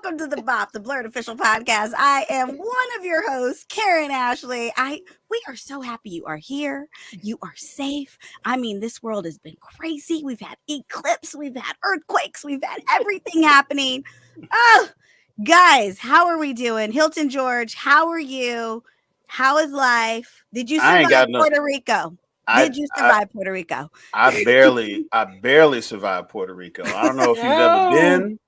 Welcome to the BOP, the BLERD official podcast. I am one of your hosts, Karan Ashley. We are so happy you are here. You are safe. I mean, this world has been crazy. We've had eclipses, we've had earthquakes, we've had everything happening. Oh, guys, how are we doing? Hilton George, how are you? How is life? Did you survive Puerto Rico? Did you survive Puerto Rico? I barely survived Puerto Rico. I don't know if you've ever been,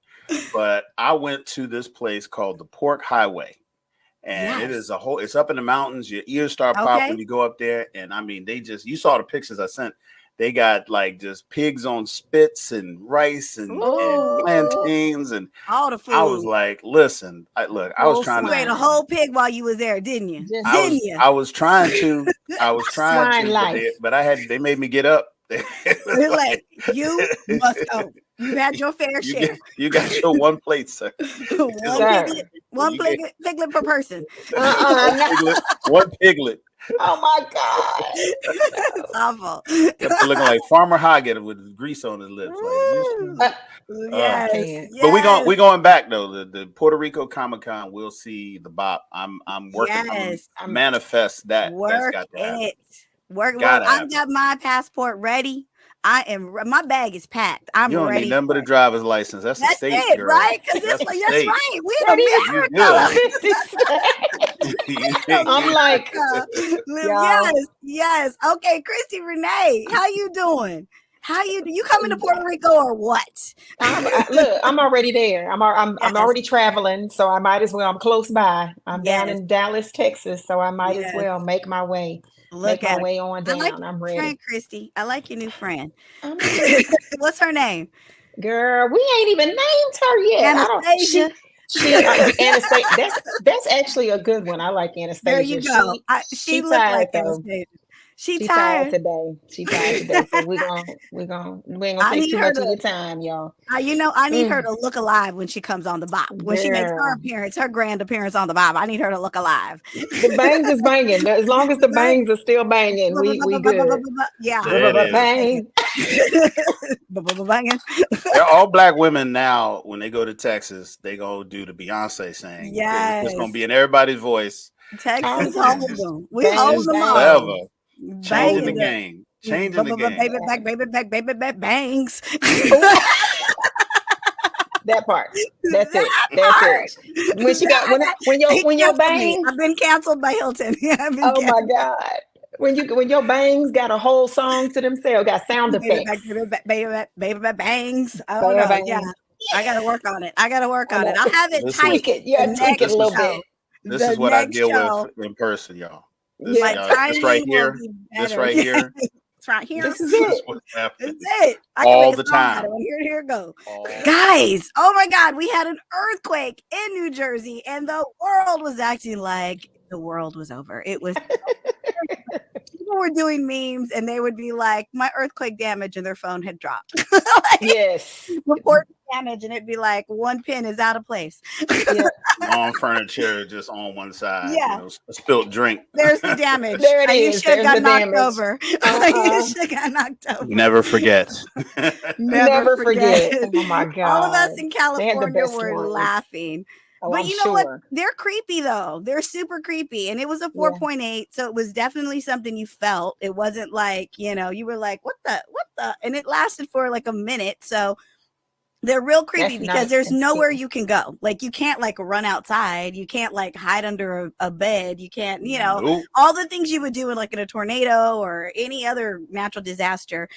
but I went to this place called the Pork Highway. And it is it's up in the mountains. Your ears start popping when you go up there. And I mean, you saw the pictures I sent. They got like just pigs on spits and rice and plantains and all the food. I was like, listen, I was trying to. You ate a whole pig while you was there, didn't you? I was trying to, but they made me get up. They're like, you must go. You had your fair share. You got your one plate, sir. one piglet per person. One piglet. Oh my God. It's awful. Kept looking like Farmer Hoggett with grease on his lips. Yes. But we going back though. The Puerto Rico Comic-Con, we'll see the BOP. I'm working on manifest that. Work That's got to happen. I've got my passport ready. My bag is packed. I'm ready. You don't need nothing but a driver's license. That's the state, it, girl. right? Because that's right. We in America. I'm like, yes. Okay, Christi Renee, how you doing? You coming to Puerto Rico or what? Look, I'm already there. I'm already traveling, so I might as well. I'm close by. I'm down in Dallas, Texas, so I might as well make my way. Make my way on down. I'm ready. Friend Christi, I like your new friend. What's her name? Girl, we ain't even named her yet. Anastasia. Anastasia. That's actually a good one. I like Anastasia. There you go. She looked like Anastasia. She tired today. She tired today. So we ain't gonna take too much of your time, y'all. I need her to look alive when she comes on the BOP. When she makes her grand appearance on the BOP, I need her to look alive. The bangs is banging. As long as the bangs are still banging, we good. Yeah. Bang. They're all black women now. When they go to Texas, they go do the Beyonce thing. Yes. It's gonna be in everybody's voice. Texas holds them. We hold them all. Forever. Changing the game. Baby back, bangs. That part. That's it. When your bangs. I've been canceled by Hilton. My God. When your bangs got a whole song to themselves, got sound effects. Baby bangs. Oh no, yeah. I gotta work on it. I'll have it tight. Tweak it a little bit. This is what I deal with in person, y'all. This right here. This right here. It's right here. This is it. This is it. All the time. Here it goes. Guys, oh my God, we had an earthquake in New Jersey and the world was acting like the world was over. It was people were doing memes and they would be like, my earthquake damage, and their phone had dropped. Yes. Report damage, and it'd be like one pin is out of place. Long furniture just on one side. A spilt drink. There's the damage. There it is. You should have got knocked over. You should have got knocked over. Never forget. Never forget. Oh my God. All of us in California were laughing. But you know what? They're creepy though. They're super creepy. And it was a 4.8. So it was definitely something you felt. It wasn't like, you were like, what the? And it lasted for like a minute. So they're real creepy because there's nowhere you can go. Like you can't like run outside. You can't like hide under a bed. You can't, all the things you would do in a tornado or any other natural disaster,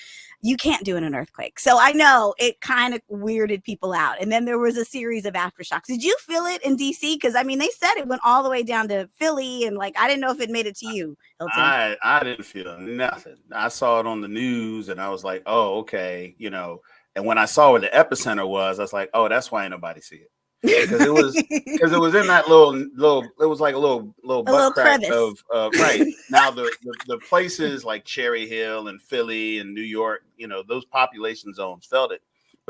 you can't do in an earthquake. So I know it kind of weirded people out. And then there was a series of aftershocks. Did you feel it in DC? Because I mean, they said it went all the way down to Philly, and I didn't know if it made it to you, Hilton. I didn't feel nothing. I saw it on the news, and I was like, oh, okay, And when I saw where the epicenter was, I was like, oh, that's why ain't nobody see it. Because it was in that little it was like a little butt crack of right. Now the places like Cherry Hill and Philly and New York, those population zones felt it.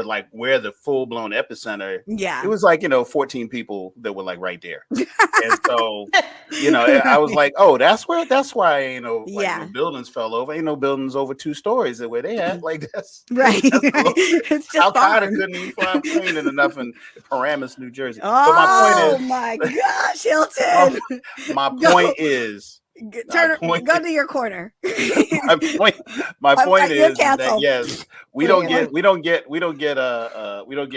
but like where the full blown epicenter, it was like, 14 people that were like right there. And so, I was like, oh, that's why, no buildings fell over. Ain't no buildings over 2 stories that where they at. Like that's right. It's just Al-Qaeda couldn't even fly a plane in enough in Paramus, New Jersey. Oh, my gosh, Hilton. My point is, go to your corner. my point is that yes, we don't get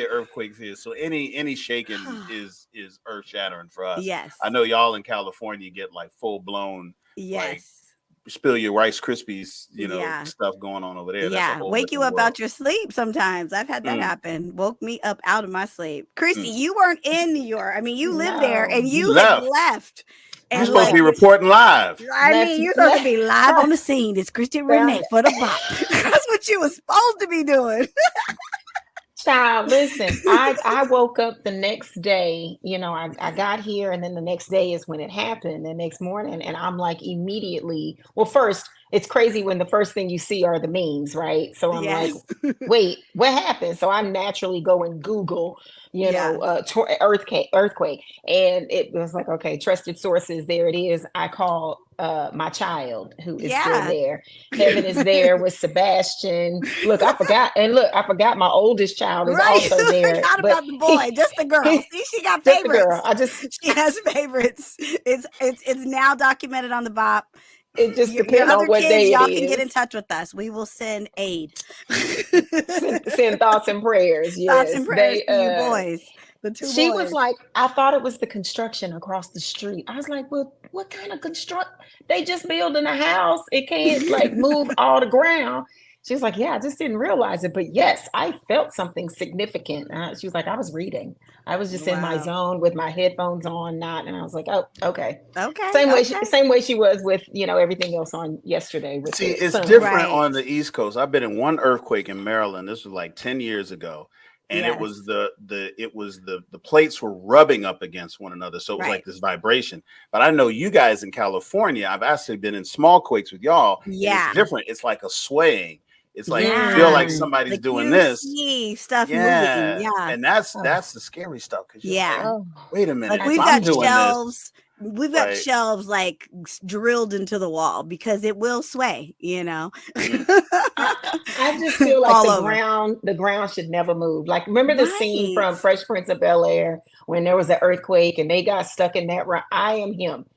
earthquakes here. So any shaking is earth shattering for us. Yes, I know y'all in California get like full blown. Like, spill your Rice Krispies, stuff going on over there. Yeah, wake you up out your sleep sometimes. I've had that happen. Woke me up out of my sleep. Christy, you weren't in New York. I mean, you lived there and you left. You're supposed to be reporting live. You're supposed to be live on the scene. It's Christi Renee for the BOP. That's what you were supposed to be doing. Child, listen, I woke up the next day, I got here, and then the next day is when it happened, the next morning, and I'm like immediately, well, first, it's crazy when the first thing you see are the memes, right? So I'm like, wait, what happened? So I'm naturally going Google, earthquake, and it was like, okay, trusted sources, there it is. I call my child who is still there. Heaven is there with Sebastian. I forgot my oldest child is also there. Not about the boy, just the girl. See, she got favorites. She has favorites. It's now documented on the BOP. It just depends on what day y'all it is. Can get in touch with us. We will send aid. send thoughts and prayers. Yes. Thoughts and prayers to you boys. The 2 boys. She was like, I thought it was the construction across the street. I was like, well, what kind of They just building a house. It can't like move all the ground. She was like, yeah, I just didn't realize it. But yes, I felt something significant. She was like, I was reading. I was just in my zone with my headphones on, and I was like, oh, okay. Same way she was with, everything else on yesterday. See, it's different on the East Coast. I've been in one earthquake in Maryland. This was like 10 years ago. And it was the plates were rubbing up against one another. So it was like this vibration. But I know you guys in California, I've actually been in small quakes with y'all. Yeah. It's different. It's like a swaying. It's like you feel like somebody's doing this. Stuff moving. Yeah. And that's the scary stuff. Like, wait a minute. Like we've got shelves. We've got shelves like drilled into the wall because it will sway, I just feel like the ground should never move. Like, remember the scene from Fresh Prince of Bel-Air when there was an earthquake and they got stuck in that round? I am him.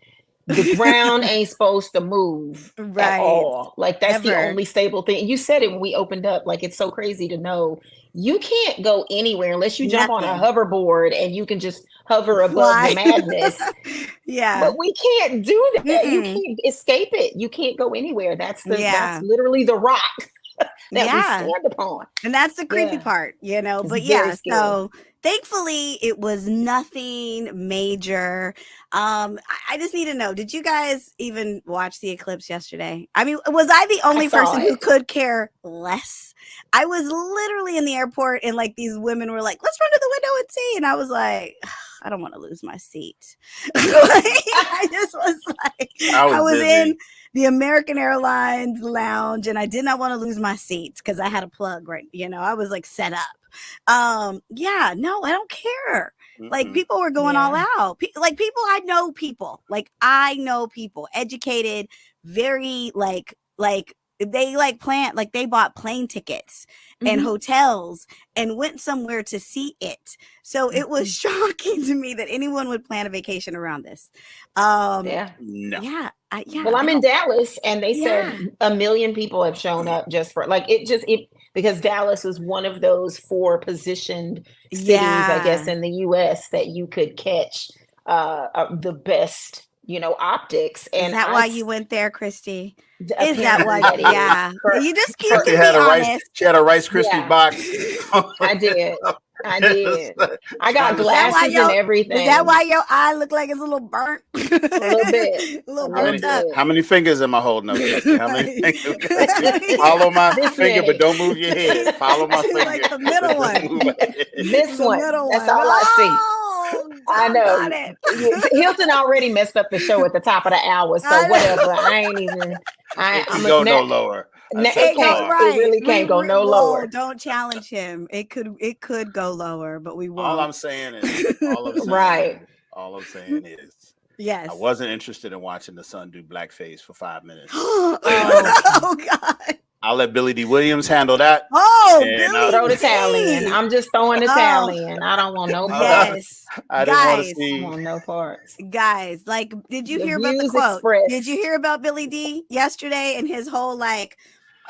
The ground ain't supposed to move at all. Like, that's the only stable thing. You said it when we opened up. Like, it's so crazy to know you can't go anywhere unless you jump on a hoverboard and you can just hover above the madness. But we can't do that. You can't escape it. You can't go anywhere. That's literally the rock that we stand upon. And that's the creepy part, It's but so thankfully it was nothing major. I just need to know, did you guys even watch the eclipse yesterday? I mean, was I the only person who could care less? I was literally in the airport and like these women were like, let's run to the window and see. And I was like, I don't want to lose my seat. I just was like, I was in the American Airlines lounge and I did not want to lose my seat because I had a plug, right? I was like set up. No, I don't care. Like people were going all out. I know people, educated, very like they bought plane tickets and hotels and went somewhere to see it. So it was shocking to me that anyone would plan a vacation around this. No. Well, I'm in Dallas and they said 1 million people have shown up just for because Dallas was one of those 4 positioned cities, I guess, in the US that you could catch the best, optics. And is that why you went there, Christy? Is that why? Yeah. You just keep she had a Rice Krispie box. I did. I got glasses and everything. Is that why your eye looked like it's a little burnt? A little bit. A little burnt up. How many fingers am I holding up? How many fingers? Follow my finger, but don't move your head. Follow my finger. Like the middle one. This one. That's all I see. I know. Hilton already messed up the show at the top of the hour, so whatever. I ain't even. I'm go no lower. It go right. It really can't go no lower. Don't challenge him. It could go lower, but we won't. All I'm saying is, all I'm saying is, yes, I wasn't interested in watching the son do blackface for 5 minutes. Oh God. I'll let Billy D. Williams handle that. Billy throw the towel in. I'm just throwing the towel in. I don't want no parts. I didn't want to see. I don't want no parts. Guys, like, did you hear about the quote? Did you hear about Billy D yesterday and his whole like,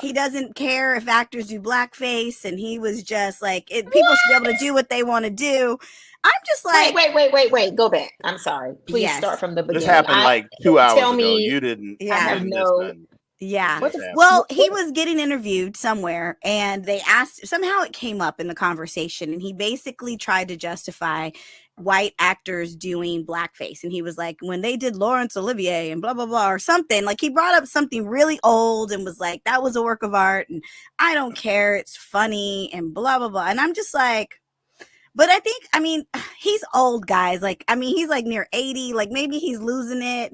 he doesn't care if actors do blackface, and he was just like, people should be able to do what they want to do. I'm just like, wait. Go back. I'm sorry. Please start from the beginning. This happened like 2 hours ago. You didn't. Yeah. I have no. Yeah. Well, he was getting interviewed somewhere, and they asked, somehow it came up in the conversation, and he basically tried to justify white actors doing blackface. And he was like, when they did Laurence Olivier and blah, blah, blah, or something, like he brought up something really old and was like, that was a work of art and I don't care. It's funny and blah, blah, blah. And I'm just like, but I mean, he's old, guys. Like, I mean, he's like near 80. Like, maybe he's losing it.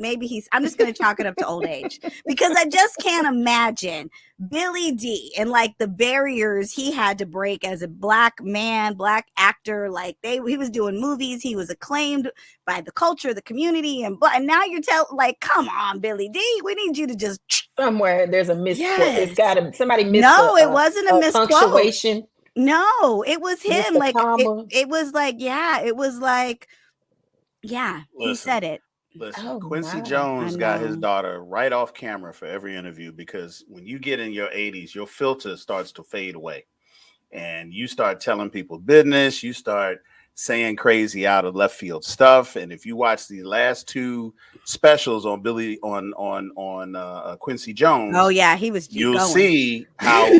I'm just going to chalk it up to old age, because I just can't imagine Billy D and like the barriers he had to break as a black man, black actor. Like he was doing movies. He was acclaimed by the culture, the community. And now you're like, come on, Billy D, we need you to just. Somewhere there's a misquote. It's got to, somebody missed it wasn't a misquote. Punctuation. No, it was him. Like it was like, it was like, he said it. Listen, Quincy Jones got his daughter right off camera for every interview, because when you get in your 80s, your filter starts to fade away and you start telling people business. You start saying crazy out of left field stuff. And if you watch the last 2 specials on Quincy Jones, you'll see how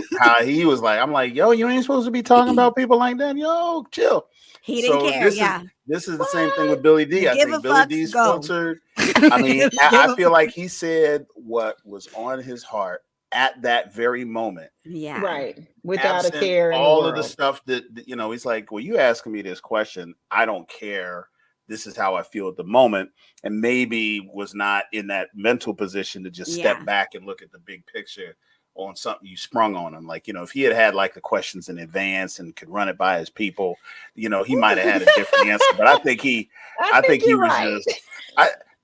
he was like, I'm like, yo, you ain't supposed to be talking about people like that. Yo, chill. He didn't care. This is the same thing with Billy D. I think Billy D's filtered. I mean, I feel like he said what was on his heart at that very moment. Yeah. Right. Without a care. All of the stuff that, he's like, well, you asking me this question. I don't care. This is how I feel at the moment. And maybe was not in that mental position to just step back and look at the big picture on something you sprung on him. Like, if he had like the questions in advance and could run it by his people, he might have had a different answer. But I think he was just,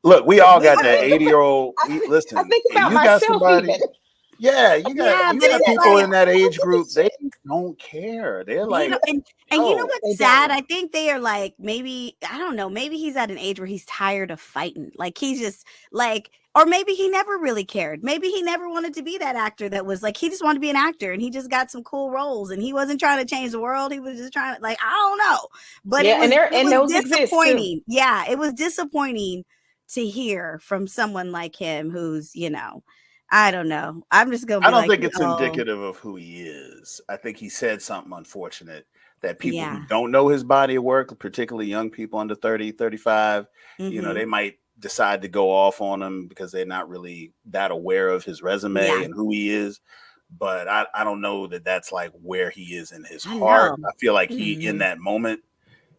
look, we all got that 80-year-old. Listen, I think about myself even. Yeah, you got people in that age group. They don't care. They're like, and you know what's sad? I think they are like, maybe, I don't know, maybe he's at an age where he's tired of fighting. Like he's just like, or maybe he never really cared. Maybe he never wanted to be that actor that was like, he just wanted to be an actor and he just got some cool roles and he wasn't trying to change the world. He was just trying to, like, I don't know. But it was disappointing. Yeah, it was disappointing to hear from someone like him who's, I don't know. I'm just going to be I don't think it's indicative of who he is. I think he said something unfortunate that people who don't know his body of work, particularly young people under 30, 35, they might decide to go off on him because they're not really that aware of his resume and who he is. But I don't know that that's like where he is in his heart. I feel like he, in that moment,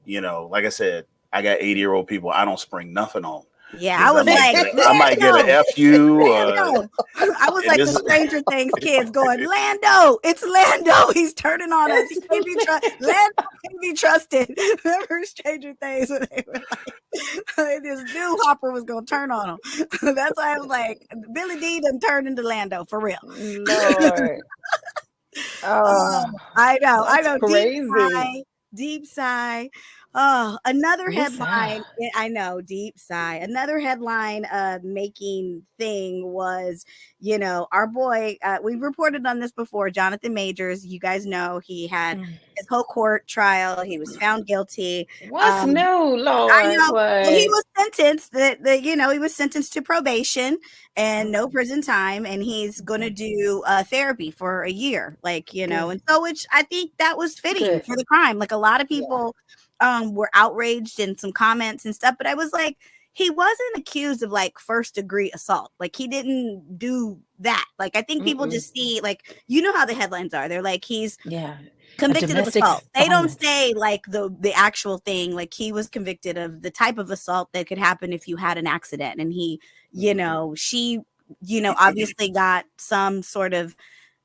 like I said, I got 80-year-old people. I don't spring nothing on. Yeah, I was I might get an FU. I was like the Stranger Things kids going, Lando, it's Lando. He's turning on us. He can't be Lando can't be trusted. Remember Stranger Things when they were like, this new Hopper was going to turn on him. That's why I was like, Billy D done turned into Lando for real. Lord. I know. Crazy. Deep sigh. Oh, another headline. I know, deep sigh. Another headline making thing was, our boy, we've reported on this before, Jonathan Majors. You guys know he had his whole court trial. He was found guilty. What's new, Lord? I know. Well, he was sentenced he was sentenced to probation and no prison time, and he's going to do therapy for a year, and so, which I think that was fitting for the crime. Like a lot of people were outraged in some comments and stuff, but I was like, he wasn't accused of like first degree assault. Like he didn't do that. Like I think people just see, like, how the headlines are. They're like, he's convicted of assault. They don't say like the actual thing. Like he was convicted of the type of assault that could happen if you had an accident. And he, she, obviously got some sort of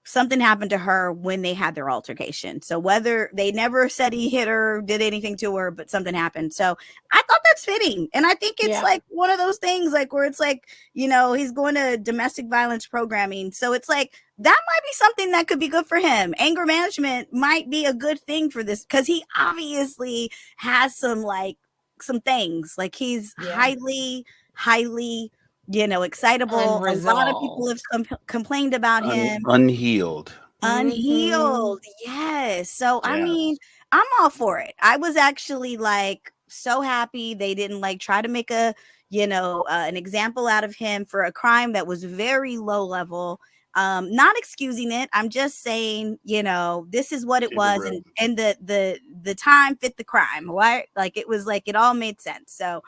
something happened to her when they had their altercation. So whether they never said he hit her, did anything to her, but something happened. So I thought that's fitting. And I think it's like one of those things like where it's like, you know, he's going to domestic violence programming. So it's like, that might be something that could be good for him. Anger management might be a good thing for this because he obviously has some things like he's highly, you know, excitable. Unresolved. A lot of people have complained about him. Unhealed. Yes. So I mean, I'm all for it. I was actually like so happy they didn't like try to make a, you know, an example out of him for a crime that was very low level. Not excusing it. I'm just saying, you know, this is what it was, and the time fit the crime, right? Like it was like it all made sense. So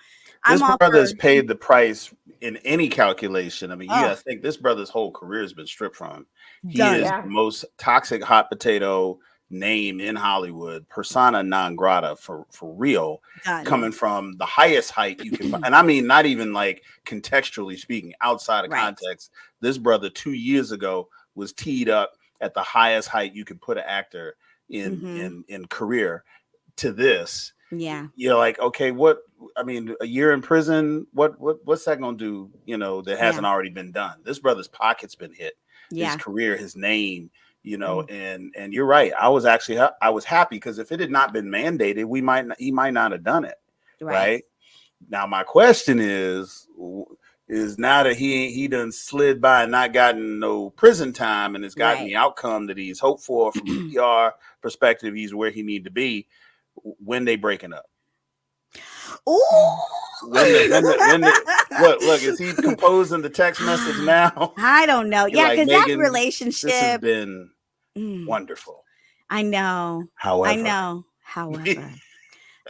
this brother's paid the price in any calculation. I mean, I think this brother's whole career has been stripped from him. He is the most toxic hot potato name in Hollywood, persona non grata for real, coming from the highest height you can find. And I mean, not even like contextually speaking, outside of context. This brother 2 years ago was teed up at the highest height you could put an actor in career to this. Yeah. You're like, okay, what, I mean, a year in prison, what's that going to do, you know, that hasn't already been done? This brother's pocket's been hit. His career, his name, you know, and you're right. I was happy because if it had not been mandated, he might not have done it. Right. Now, my question is now that he done slid by and not gotten no prison time and has gotten the outcome that he's hoped for from a PR perspective, he's where he need to be. When they breaking up? Ooh. Look, is he composing the text message now? I don't know. Yeah, because that relationship this has been wonderful. I know. However.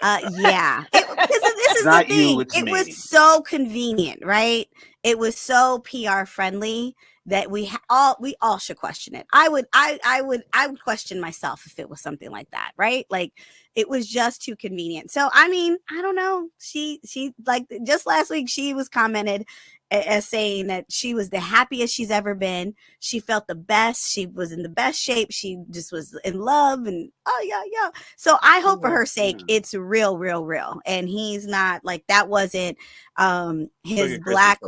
Yeah. This is the thing. It was so convenient, right? It was so PR friendly that we all should question it. I would question myself if it was something like that, right? Like it was just too convenient. So I mean, I don't know. She like just last week she was commented as saying that she was the happiest she's ever been. She felt the best. She was in the best shape. She just was in love and yeah. So I hope for her sake it's real. And he's not like that wasn't his black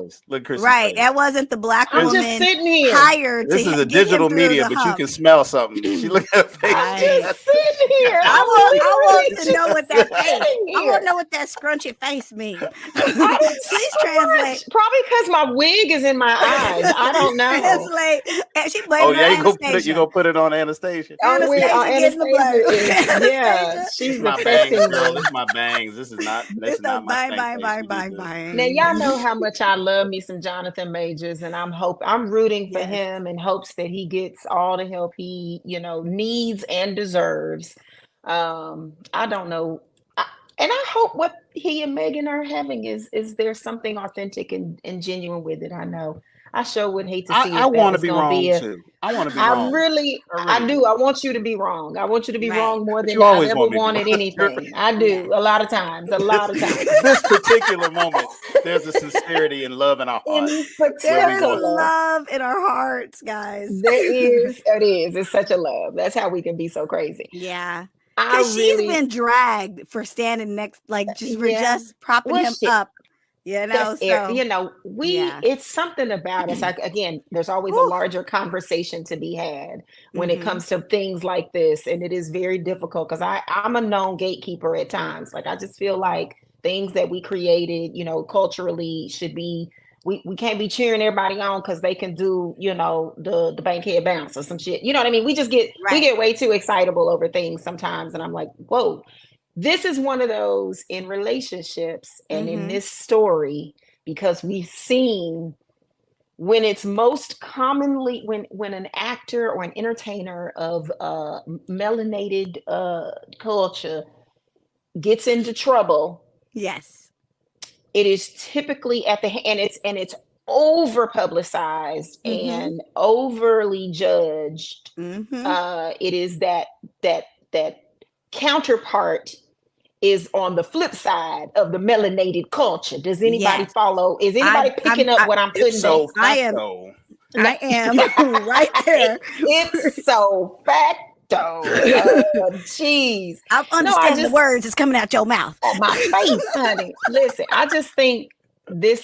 right. That wasn't the black woman just sitting here. Hired. This is a digital media, but you can smell something. She look at her face. I'm just sitting here. I want to know what that face. I want to know what that scrunchy face means. Please translate. Probably because my wig is in my eyes. I don't know. She blamed Anastasia. You gonna put it on Anastasia? Anastasia. Yeah, she's my bangs, girl. This is my bangs. This is not bye. Now y'all know how much I love me some Jonathan Majors, and I'm rooting for him in hopes that he gets all the help he needs and deserves. I don't know. And I hope what he and Megan are having is there something authentic and genuine with it. I know. I sure would hate to see I want to be wrong too. I want to be wrong. I do. I want you to be wrong. I want you to be wrong more than I ever wanted anything. I do. A lot of times. This particular moment, there's a sincerity and love in our hearts. There's a love in our hearts, guys. There is. It is. It's such a love. That's how we can be so crazy. Yeah. Because she's been dragged for standing next, just propping him up. It's something about us. Again, there's always a larger conversation to be had when it comes to things like this. And it is very difficult because I'm a known gatekeeper at times. Like, I just feel like things that we created, culturally should be, we can't be cheering everybody on because they can do, the bankhead bounce or some shit. You know what I mean? We just we get way too excitable over things sometimes. And I'm like, whoa. This is one of those in relationships and in this story, because we've seen when it's most commonly when an actor or an entertainer of melanated culture gets into trouble. Yes, it is typically at the and it's over publicized and overly judged. It is that counterpart is on the flip side of the melanated culture. Does anybody follow? Is anybody picking up what I'm putting down? I am right there. It's so facto. Jeez. I understand the words is coming out your mouth. On my face, honey. Listen, I just think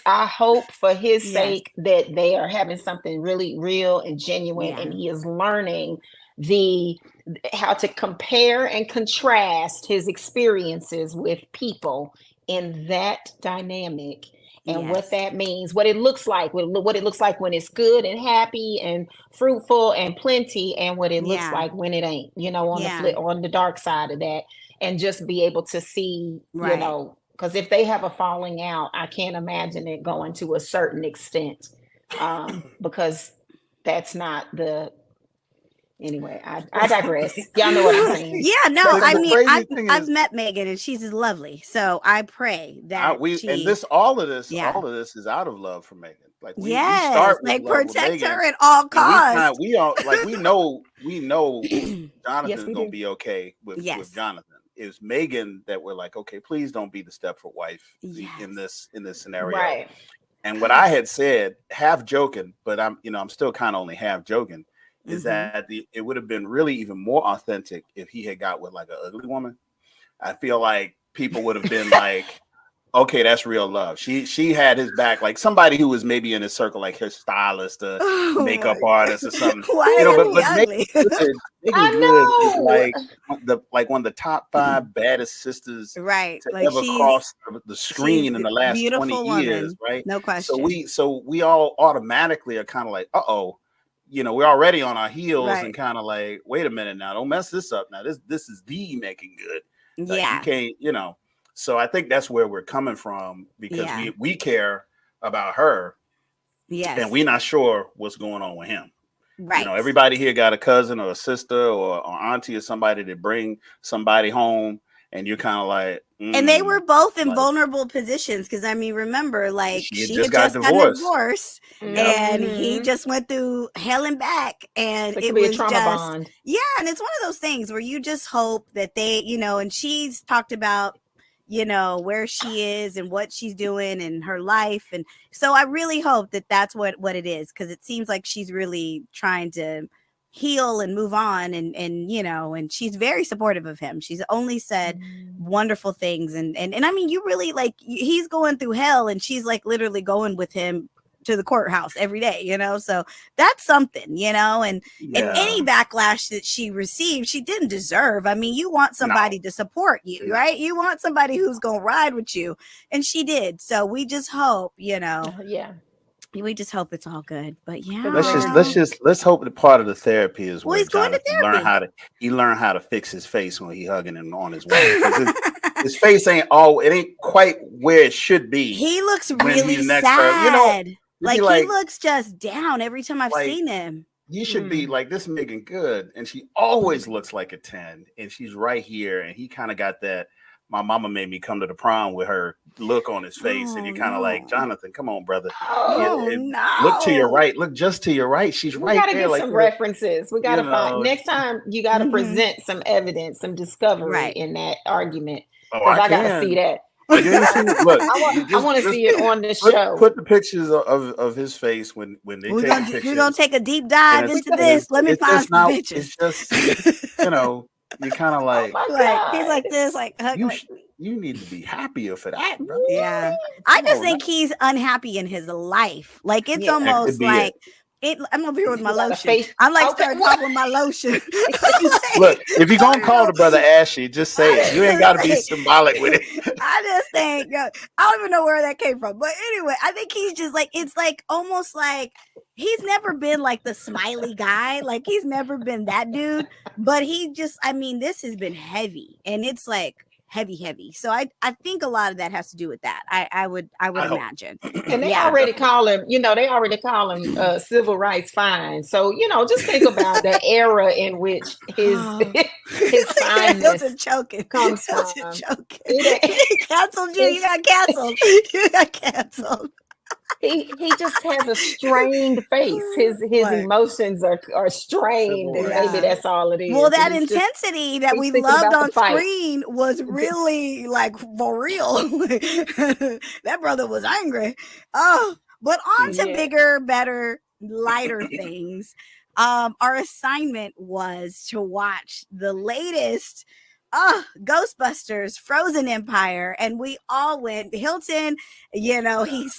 I hope for his sake that they are having something really real and genuine, and he is learning how to compare and contrast his experiences with people in that dynamic. And what that means, what it looks like, what it looks like when it's good and happy and fruitful and plenty, and what it looks like when it ain't, on the dark side of that. And just be able to see, because if they have a falling out, I can't imagine it going to a certain extent, because that's not anyway, I digress. Y'all know what I'm saying. Yeah, no, I mean, I've met Megan and she's lovely. So I pray that all of this is out of love for Megan. Like we start with protect her at all costs. We know Jonathan's gonna be okay with Jonathan. It's Megan that we're like, okay, please don't be the Stepford wife in this scenario. Right. And what I had said, half joking, but I'm still kind of only half joking, is that it would have been really even more authentic if he had got with like an ugly woman. I feel like people would have been like, okay, that's real love. She had his back, like somebody who was maybe in his circle, like her stylist, makeup artist or something. But Megan Good is like one of the top 5 baddest sisters to ever cross the screen in the last 20 years, right? No question. So we all automatically are kind of like, uh-oh. We're already on our heels and kind of like, wait a minute now, don't mess this up. Now this is the Making Good. Like, you can't, so I think that's where we're coming from, because we care about her. Yes. And we're not sure what's going on with him. Right. Everybody here got a cousin or a sister or auntie or somebody to bring somebody home. And you're kind of like, and they were both in vulnerable positions. Cause I mean, remember, like she had just gotten divorced and he just went through hell and back, and it was a trauma bond. Yeah. And it's one of those things where you just hope that they, and she's talked about, where she is and what she's doing in her life. And so I really hope that that's what it is. Cause it seems like she's really trying to heal and move on, and she's very supportive of him. She's only said wonderful things, and I mean, you really, like, he's going through hell and she's like literally going with him to the courthouse every day, so that's something, and any backlash that she received, she didn't deserve. I mean, you want somebody to support you, right? You want somebody who's gonna ride with you, and she did. So we just hope, we just hope it's all good. But let's hope that part of the therapy is where he's going to therapy. He learned how to fix his face when he hugging him on his way. His face ain't quite where it should be. He looks really sad. He looks just down every time I've seen him. You should be like, this Megan Good, and she always looks like a 10, and she's right here, and he kind of got that. My mama made me come to the prom with her look on his face, and you're kind of like, Jonathan, come on, brother. Look to your right. Look just to your right. She's right there. We gotta get some references. We gotta find next time. You gotta present some evidence, some discovery in that argument. Because I gotta see that. Look, I want to see it on this show. Put the pictures of his face when they take pictures. We're gonna take a deep dive into this. Let me find some pictures. It's just, you're kind of like, he's like this, like you need to be happier for that, brother. Yeah, I just think he's unhappy in his life. Like it's almost like. I'm over here with my lotion. I'm like starting talking with my lotion. Look, if you're gonna call the brother Ashley, just say it. You ain't gotta be symbolic with it. I just think I don't even know where that came from. But anyway, I think he's just like, it's like almost like he's never been like the smiley guy. Like he's never been that dude. But he just, I mean, this has been heavy, and it's like heavy. So I think a lot of that has to do with that. I would imagine. And they already call him, civil rights fine. So, just think about the era in which his fineness comes from. Canceled you. You got canceled. You got canceled. He just has a strained face. His emotions are strained, and maybe that's all it is. Well, that intensity that we loved on screen was really like for real. That brother was angry. Oh, but on to bigger, better, lighter things, our assignment was to watch the latest Ghostbusters Frozen Empire, and we all went. Hilton, he's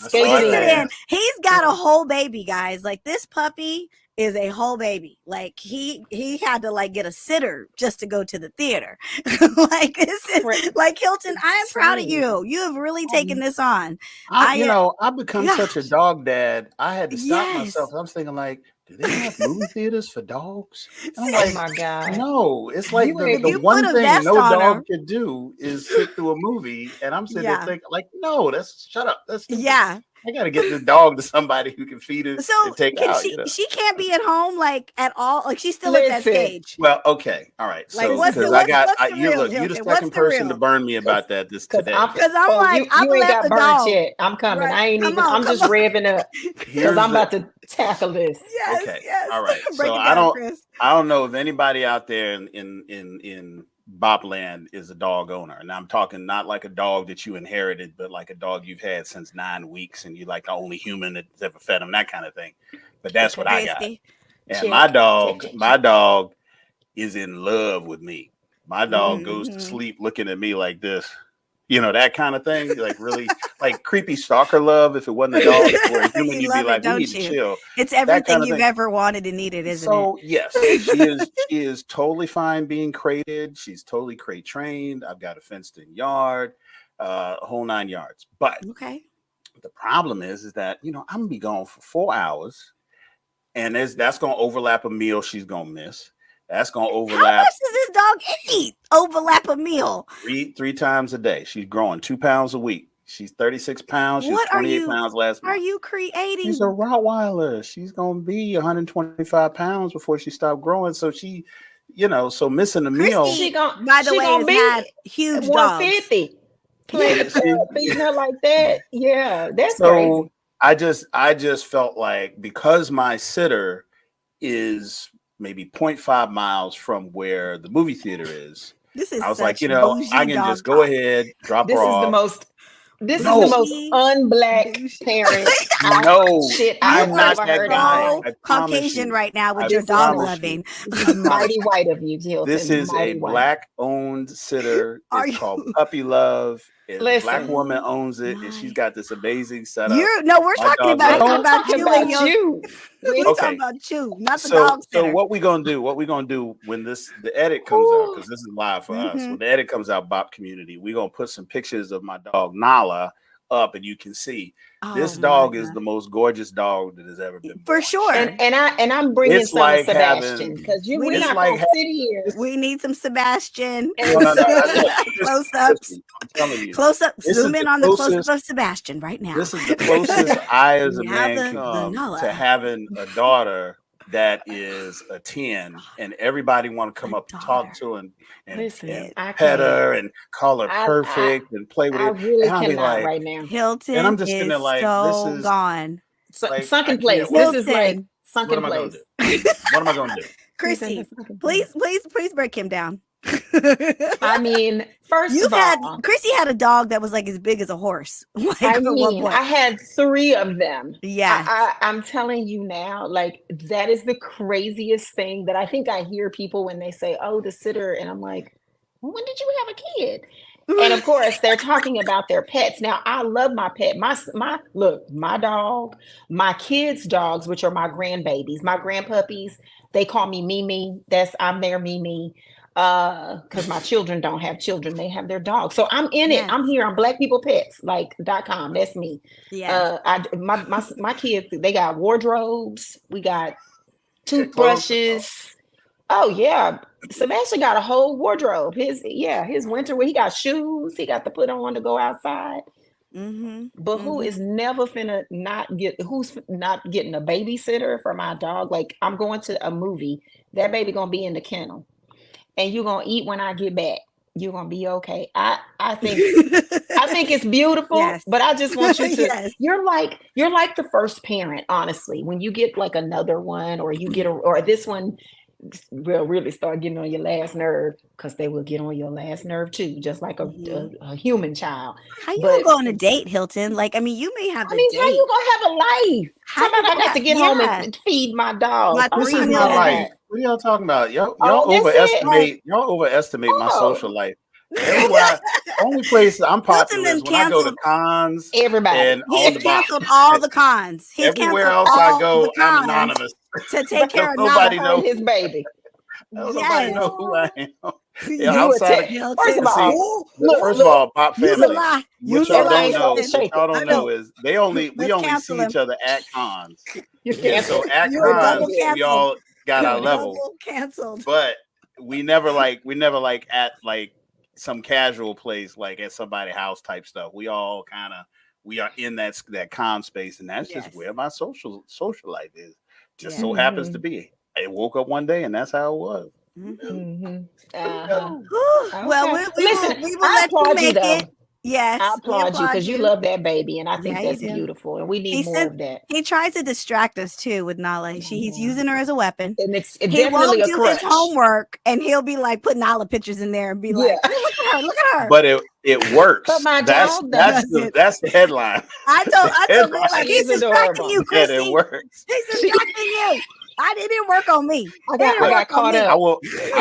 got a whole baby, guys. Like, this puppy is a whole baby. Like, he had to like get a sitter just to go to the theater. Like, this is like, Hilton, I am proud of you. You have really taken this on. I've become such a dog dad. I had to stop myself. I was thinking, like, do they have movie theaters for dogs? And I'm like, oh my God. No, it's like the one thing no dog could do is sit through a movie. And I'm sitting there thinking, like, no, shut up. That's stupid. I got to get this dog to somebody who can feed it and take it out. She can't be at home, like, at all. Like, she's still at that stage. Well, okay. All right. So, because you're the second person to burn me about that today. Because I'm like, you ain't got burned yet. I'm coming. Right. I'm just revving up because I'm about to tackle this. Yes. All right. So I don't know if anybody out there in BOP land is a dog owner, and I'm talking not like a dog that you inherited, but like a dog you've had since 9 weeks, and you're like the only human that's ever fed him, that kind of thing. But that's what I got. And my dog is in love with me. My dog goes to sleep looking at me like this. That kind of thing, like really, like creepy stalker love. If it wasn't a dog or a human, you'd be like, we need to chill. It's everything you've ever wanted and needed, isn't it? So yes, she is totally fine being crated. She's totally crate trained. I've got a fenced in yard, a whole 9 yards. But the problem is that I'm gonna be gone for 4 hours, and that's gonna overlap a meal she's gonna miss. That's gonna overlap. How much does this dog eat? Overlap a meal? Three times a day. She's growing 2 pounds a week. She's 36 pounds. She was 28 pounds last month. Are you creating? She's a Rottweiler. She's gonna be 125 pounds before she stopped growing. So she, so missing a meal. She gonna be had huge 150. Feeding her like that. Yeah, that's crazy. I just felt like, because my sitter is maybe 0.5 miles from where the movie theater is. I was like, I can just go ahead, drop her off. This is the most un-black parent. I'm not that guy. Caucasian right now with your dog loving. This is mighty white of you, Hilton. This is a black-owned sitter. It's called Puppy Love. A black woman owns it, and she's got this amazing setup. We're talking about you. We're talking about you, not the dog sitter. So what we gonna do when the edit comes out, because this is live for us. When the edit comes out, BOP community, we're gonna put some pictures of my dog Nala up, and you can see this dog is the most gorgeous dog that has ever been born. For sure. And I'm bringing some like Sebastian, because we're not gonna sit here. We need some Sebastian. Close-ups. I'm telling you. Close-up. Zoom in on the close-up of Sebastian right now. This is the closest I as a man come to having a daughter that is a 10, and everybody want to come up and talk to and pet her and call her perfect and play with I it. really and cannot right now. Hilton, and I'm just sitting there like, this is gone. Sunken place. This is like sunken place. What am I going to do? Christi, please break him down. I mean, first of all, Christi had a dog that was like as big as a horse. I had 3 of them. Yeah, I'm telling you now, like, that is the craziest thing that I think I hear people when they say, "Oh, the sitter," and I'm like, "When did you have a kid?" And of course, they're talking about their pets. Now, I love my pet. My dog, my kids' dogs, which are my grandbabies, my grandpuppies. They call me Mimi. I'm their Mimi. Because my children don't have children, they have their dogs. So I'm in it. I'm here on blackpeoplepets.com. That's me. Yeah. My kids, they got wardrobes. We got toothbrushes. Oh yeah. Sebastian got a whole wardrobe. His winter wear. He got shoes. He got to put on to go outside. But who is never who's not getting a babysitter for my dog? Like, I'm going to a movie. That baby gonna be in the kennel. And you're gonna eat when I get back. You're gonna be okay. I think it's beautiful, but I just want you to. You're like the first parent, honestly. When you get like another one, or you get or this one, will really start getting on your last nerve, because they will get on your last nerve too, just like a human child. How you gonna go on a date, Hilton? Like, I mean, you may have a date. How you gonna have a life? Somebody I got to get home and feed my dog. This is my life. What are y'all talking about? Y'all overestimate my social life. Only place I'm popular is when I go to cons. Everybody. He's canceled all the cons. Everywhere else I go, I'm anonymous. To take care of nobody know his baby. Nobody know who I am. First of all, Pop family. What y'all don't know is we only see each other at cons. So at cons, we all got our level canceled. But we never at like some casual place, like at somebody's house type stuff. We all we are in that con space, and that's just where my social life is. Just so happens to be. I woke up one day, and that's how it was. Well, we will let you make it. Yes, I applaud you because you love that baby, and I think that's beautiful, and we need more of that. He tries to distract us too with Nala. He's using her as a weapon. And it's he definitely won't do his homework, and he'll be like putting Nala pictures in there and be like, "Look at her." But it works. But my that's the headline. I told him, like, he's distracting you, Christi. It works. He's distracting you. It didn't work on me. I got caught up. I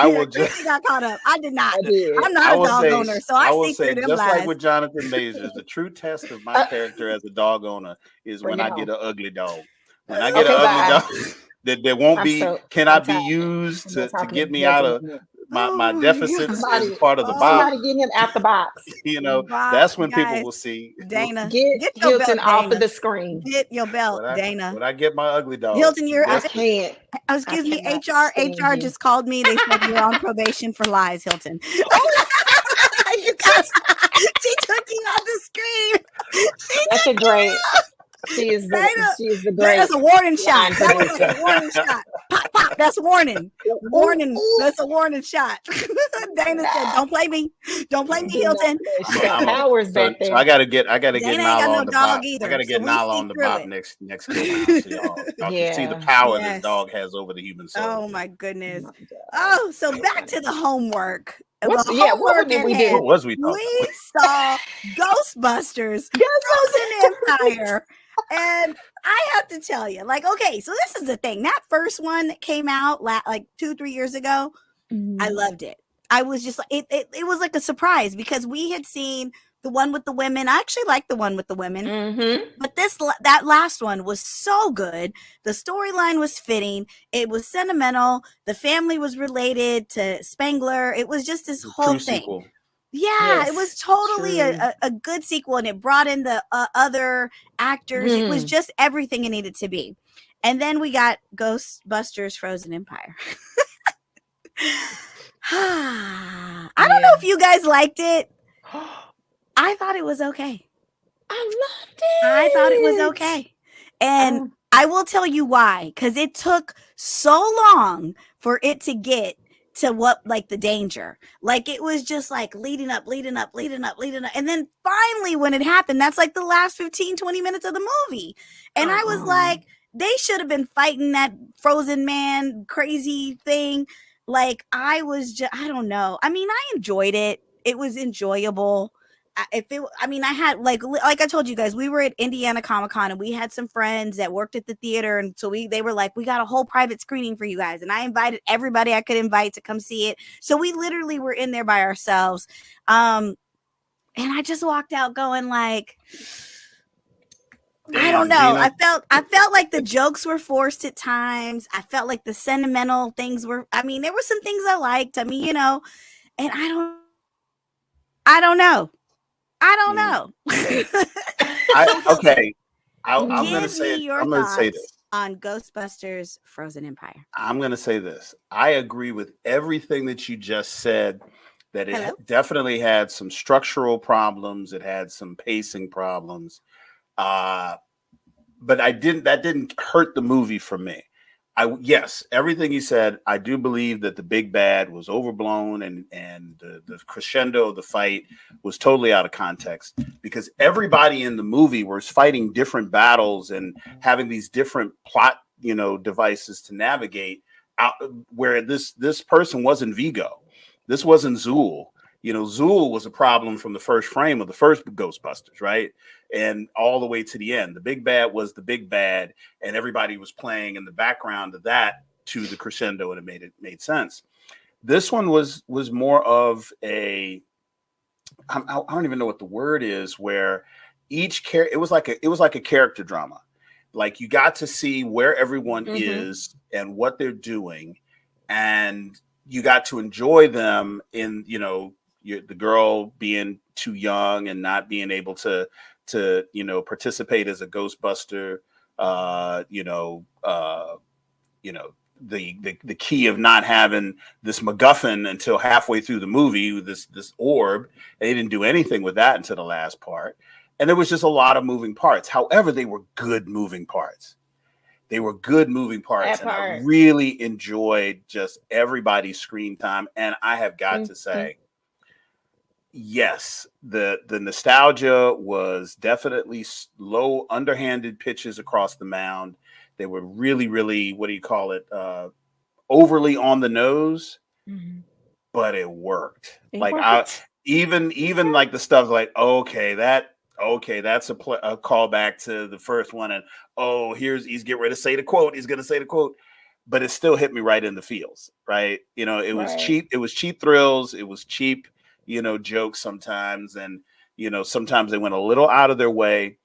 will just got caught up. I did not. I'm not a dog owner, so I see through them just lies. Like with Jonathan Majors, the true test of my character as a dog owner is when I get an ugly dog. When I get an ugly dog, that won't cannot be used to get me out of my deficits is part of the box. Somebody get him out the box. That's when people will see. Dana, get Hilton off of the screen. Get your belt, Dana. When I get my ugly dog, Hilton, I can't. Excuse me, HR just called me. They said you're on probation for lies, Hilton. You guys, she took you off the screen. That's a great. She is the great. That's a warning shot. That was a warning shot. Pop, pop. That's a warning. Warning. That's a warning shot. Dana said, "Don't play me. Don't play me, Hilton." She got powers back there. So I gotta get Nala on the box. I gotta get so Nala on the box next so y'all can see the power this dog has over the human soul. Oh my goodness. Oh, so back to the homework. What did we do? What was we talking about? We saw Ghostbusters Frozen Empire. And I have to tell you, like, okay, so this is the thing. That first one that came out like 2-3 years ago, I loved it. I was just like, it was like a surprise because we had seen the one with the women. I actually liked the one with the women, but that last one was so good. The storyline was fitting. It was sentimental. The family was related to Spangler. It was just this whole thing. Sequel. Yeah, it was totally a good sequel, and it brought in the other actors. It was just everything it needed to be. And then we got Ghostbusters Frozen Empire. I don't know if you guys liked it. I thought it was okay. I loved it. I thought it was okay. And I will tell you why. Because it took so long for it to get to the danger. Like, it was just like leading up. And then finally when it happened, that's like the last 15-20 minutes of the movie. And I was like, they should have been fighting that frozen man crazy thing. Like, I don't know. I mean, I enjoyed it. It was enjoyable. I had like I told you guys, we were at Indiana Comic-Con and we had some friends that worked at the theater, and so they were like, we got a whole private screening for you guys, and I invited everybody I could invite to come see it. So we literally were in there by ourselves, and I just walked out going like, I don't know. I felt like the jokes were forced at times. I felt like the sentimental things were. I mean, there were some things I liked. I mean, and I don't know. I'm going to say this on Ghostbusters Frozen Empire. I'm going to say this. I agree with everything that you just said, that it definitely had some structural problems. It had some pacing problems. But that didn't hurt the movie for me. Yes, everything you said, I do believe that the big bad was overblown and the crescendo of the fight was totally out of context, because everybody in the movie was fighting different battles and having these different plot, devices to navigate. out, where this person wasn't Vigo. This wasn't Zool. Zool was a problem from the first frame of the first Ghostbusters, right? And all the way to the end. The big bad was the big bad, and everybody was playing in the background of that to the crescendo, and it made sense. This one was more of I don't even know what the word is, where each character, it was like a character drama. Like, you got to see where everyone is and what they're doing, and you got to enjoy them in, the girl being too young and not being able to participate as a Ghostbuster, the key of not having this MacGuffin until halfway through the movie, this orb. They didn't do anything with that until the last part. And there was just a lot of moving parts. However, they were good moving parts. And I really enjoyed just everybody's screen time. And I have got to say, yes, the nostalgia was definitely low, underhanded pitches across the mound. They were really, really, what do you call it? Overly on the nose, but it worked. Even like the stuff like, that's a callback to the first one, and he's getting ready to say the quote. He's going to say the quote, but it still hit me right in the feels. Right? It was cheap. It was cheap thrills. It was cheap, jokes sometimes, and sometimes they went a little out of their way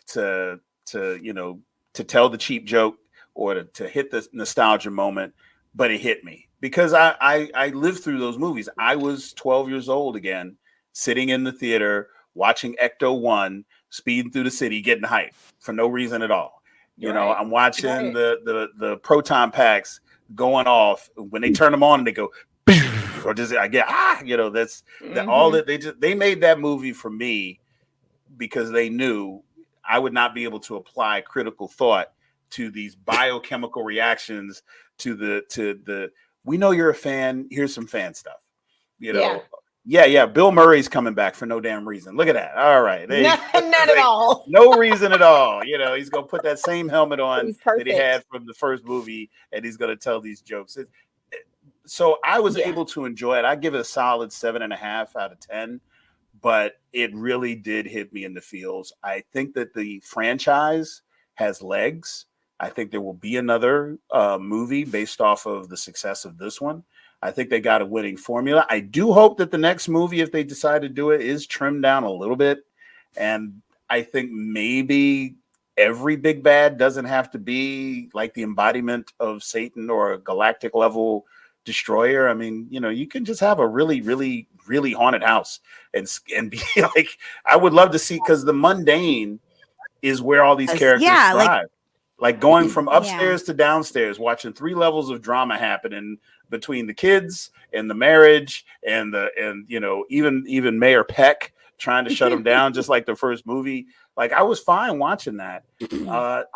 to tell the cheap joke or to hit the nostalgia moment, but it hit me because I lived through those movies. I was 12 years old again, sitting in the theater watching Ecto-1 speeding through the city, getting hyped for no reason at all. I'm watching the proton packs going off when they turn them on and they go, or just I get that's all that they made that movie for me because they knew I would not be able to apply critical thought to these biochemical reactions to the we know you're a fan. Here's some fan stuff. Yeah. Bill Murray's coming back for no damn reason. Look at that. All right. None at all. No reason at all. He's going to put that same helmet on that he had from the first movie, and he's going to tell these jokes. So I was able to enjoy it. I give it a solid 7.5 out of 10, but it really did hit me in the feels. I think that the franchise has legs. I think there will be another movie based off of the success of this one. I think they got a winning formula. I do hope that the next movie, if they decide to do it, is trimmed down a little bit. And I think maybe every big bad doesn't have to be like the embodiment of Satan or a galactic level destroyer. I mean, you can just have a really, really, really haunted house and be like, I would love to see, because the mundane is where all these characters thrive. Like going from upstairs to downstairs, watching 3 levels of drama happening between the kids and the marriage and even Mayor Peck trying to shut him down, just like the first movie. Like, I was fine watching that. To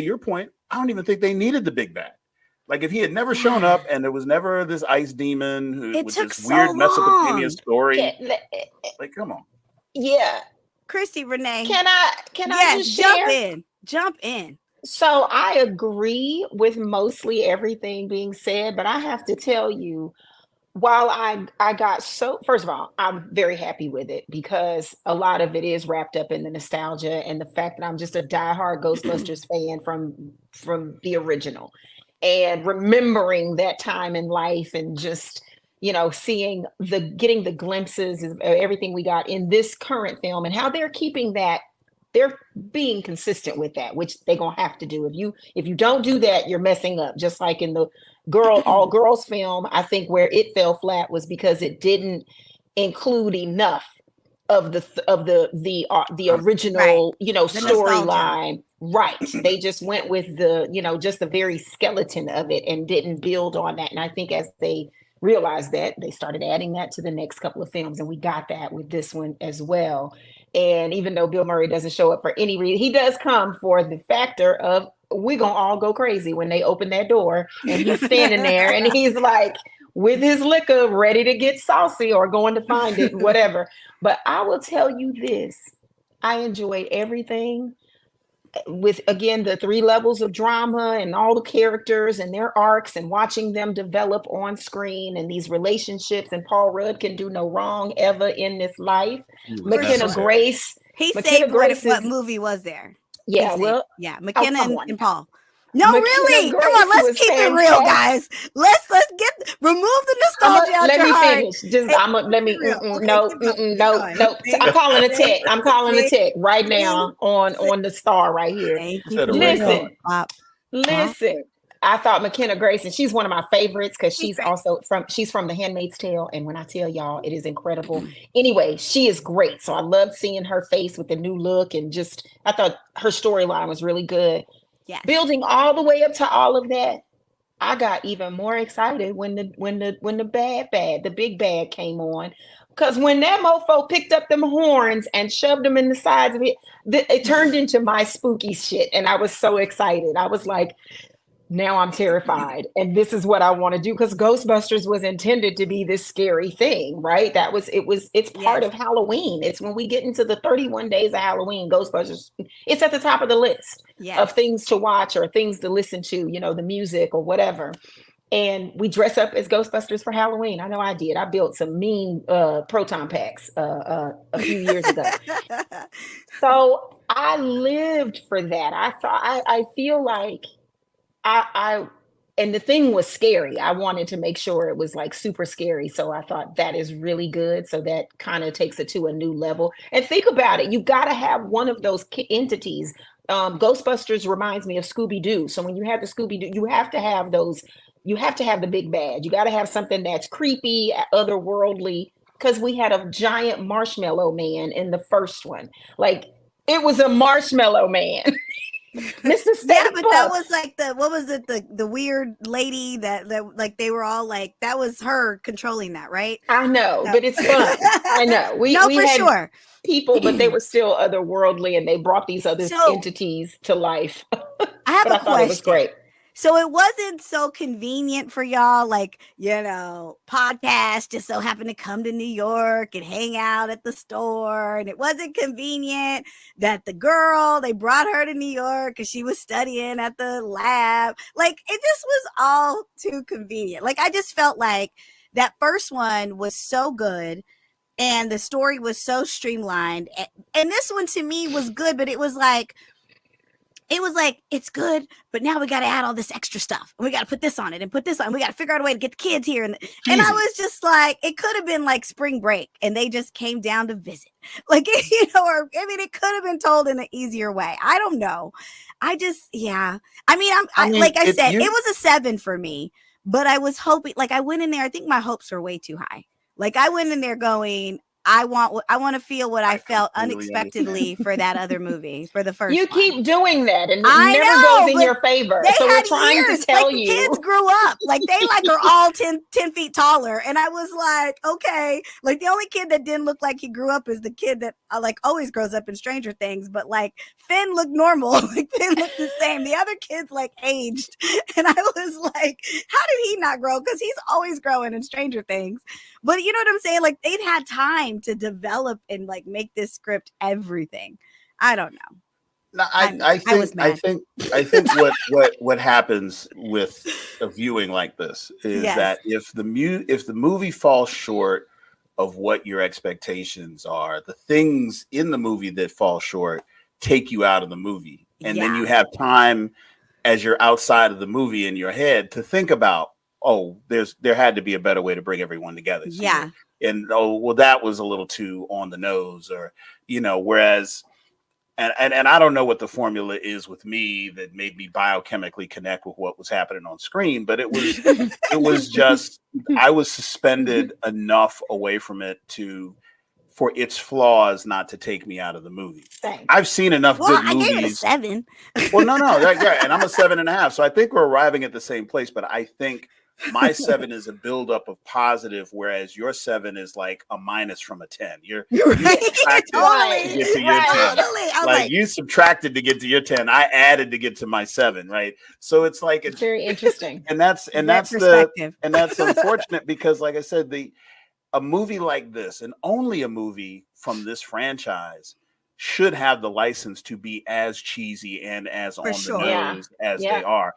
your point, I don't even think they needed the big bad. Like, if he had never shown up and there was never this ice demon with this weird Mesopotamian story, like, come on. Yeah. Christi Renee. Can I just share? Jump in. So I agree with mostly everything being said, but I have to tell you, while I got first of all, I'm very happy with it because a lot of it is wrapped up in the nostalgia and the fact that I'm just a diehard Ghostbusters fan from the original, and remembering that time in life and just seeing getting the glimpses of everything we got in this current film and how they're keeping that. They're being consistent with that, which they're gonna have to do. If you don't do that, you're messing up. Just like in the all girls film, I think where it fell flat was because it didn't include enough of the original storyline. Right. They just went with just the very skeleton of it and didn't build on that. And I think as they realized that, they started adding that to the next couple of films, and we got that with this one as well. And even though Bill Murray doesn't show up for any reason, he does come for the factor of we're going to all go crazy when they open that door and he's standing there and he's like with his liquor ready to get saucy or going to find it, whatever. But I will tell you this, I enjoyed everything with again the 3 levels of drama and all the characters and their arcs and watching them develop on screen and these relationships, and Paul Rudd can do no wrong ever in this life. McKenna Grace. He McKenna saved Grace what movie was there? Yeah, well, McKenna and Paul. No, McKenna really. Grace Come on, let's keep it real, guys. Let's remove the nostalgia out let your me heart. finish. Just let me no. I'm calling a tech. I'm calling a tech right now on the star right here. Listen. I thought McKenna Grace, and she's one of my favorites because she's from The Handmaid's Tale, and when I tell y'all, it is incredible. Anyway, she is great, so I loved seeing her face with the new look, and just I thought her storyline was really good. Yeah, building all the way up to all of that, I got even more excited when the big bad came on, because when that mofo picked up them horns and shoved them in the sides of it, it turned into my spooky shit, and I was so excited. I was like, now I'm terrified, and this is what I want to do, because Ghostbusters was intended to be this scary thing, right? It's part of Halloween. It's when we get into the 31 days of Halloween, Ghostbusters, it's at the top of the list of things to watch or things to listen to, the music or whatever. And we dress up as Ghostbusters for Halloween. I know I did. I built some mean proton packs a few years ago. So I lived for that. I feel like and the thing was scary. I wanted to make sure it was like super scary. So I thought that is really good. So that kind of takes it to a new level. And think about it. You got to have one of those entities. Ghostbusters reminds me of Scooby-Doo. So when you have the Scooby-Doo, you have to have those. You have to have the big bad. You got to have something that's creepy, otherworldly, because we had a giant marshmallow man in the first one. Like, it was a marshmallow man. Mr. Yeah, but that was like the weird lady that like they were all like, that was her controlling that, right? I know, but it's fun. I know. We had people, but they were still otherworldly, and they brought these other entities to life. I have a question. It was great. So it wasn't so convenient for y'all, like, podcast just so happened to come to New York and hang out at the store. And it wasn't convenient that they brought her to New York because she was studying at the lab. Like, it just was all too convenient. Like, I just felt like that first one was so good and the story was so streamlined. And this one to me was good, but it was like, it's good, but now we got to add all this extra stuff. And we got to put this on it and put this on. We got to figure out a way to get the kids here. And I was just like, it could have been like spring break and they just came down to visit. Like, it could have been told in an easier way. I don't know. Like I said, it was a 7 for me, but I was hoping, like I went in there, I think my hopes were way too high. Like I went in there going, I want to feel what I felt unexpectedly for that other movie, for the first You one. keep doing that, and it never goes in your favor. So we're trying to tell you. Kids grew up. Like, they are all 10 feet taller. And I was like, okay. Like, the only kid that didn't look like he grew up is the kid that, always grows up in Stranger Things. But, like, Finn looked normal. Like, Finn looked the same. The other kids, aged. And I was like, how did he not grow? Because he's always growing in Stranger Things. But you know what I'm saying? Like, they'd had time to develop and make this script everything. I don't know. No, I think what happens with a viewing like this is that if the movie falls short of what your expectations are, the things in the movie that fall short take you out of the movie, and then you have time as you're outside of the movie in your head to think about, there had to be a better way to bring everyone together. Yeah. And that was a little too on the nose, or whereas and I don't know what the formula is with me that made me biochemically connect with what was happening on screen, but it was just, I was suspended enough away from it for its flaws not to take me out of the movie. Thanks. I've seen enough good movies. I gave it a 7. Well, no, and I'm a 7.5. So I think we're arriving at the same place, but I think my 7 is a buildup of positive, whereas your 7 is like a minus from a 10. You're right. Totally. To get to your 10. Like, you subtracted to get to your 10. I added to get to my 7, right? So it's like, it's very interesting. and that's unfortunate because, like I said, a movie like this, and only a movie from this franchise, should have the license to be as cheesy and as on the nose as they are.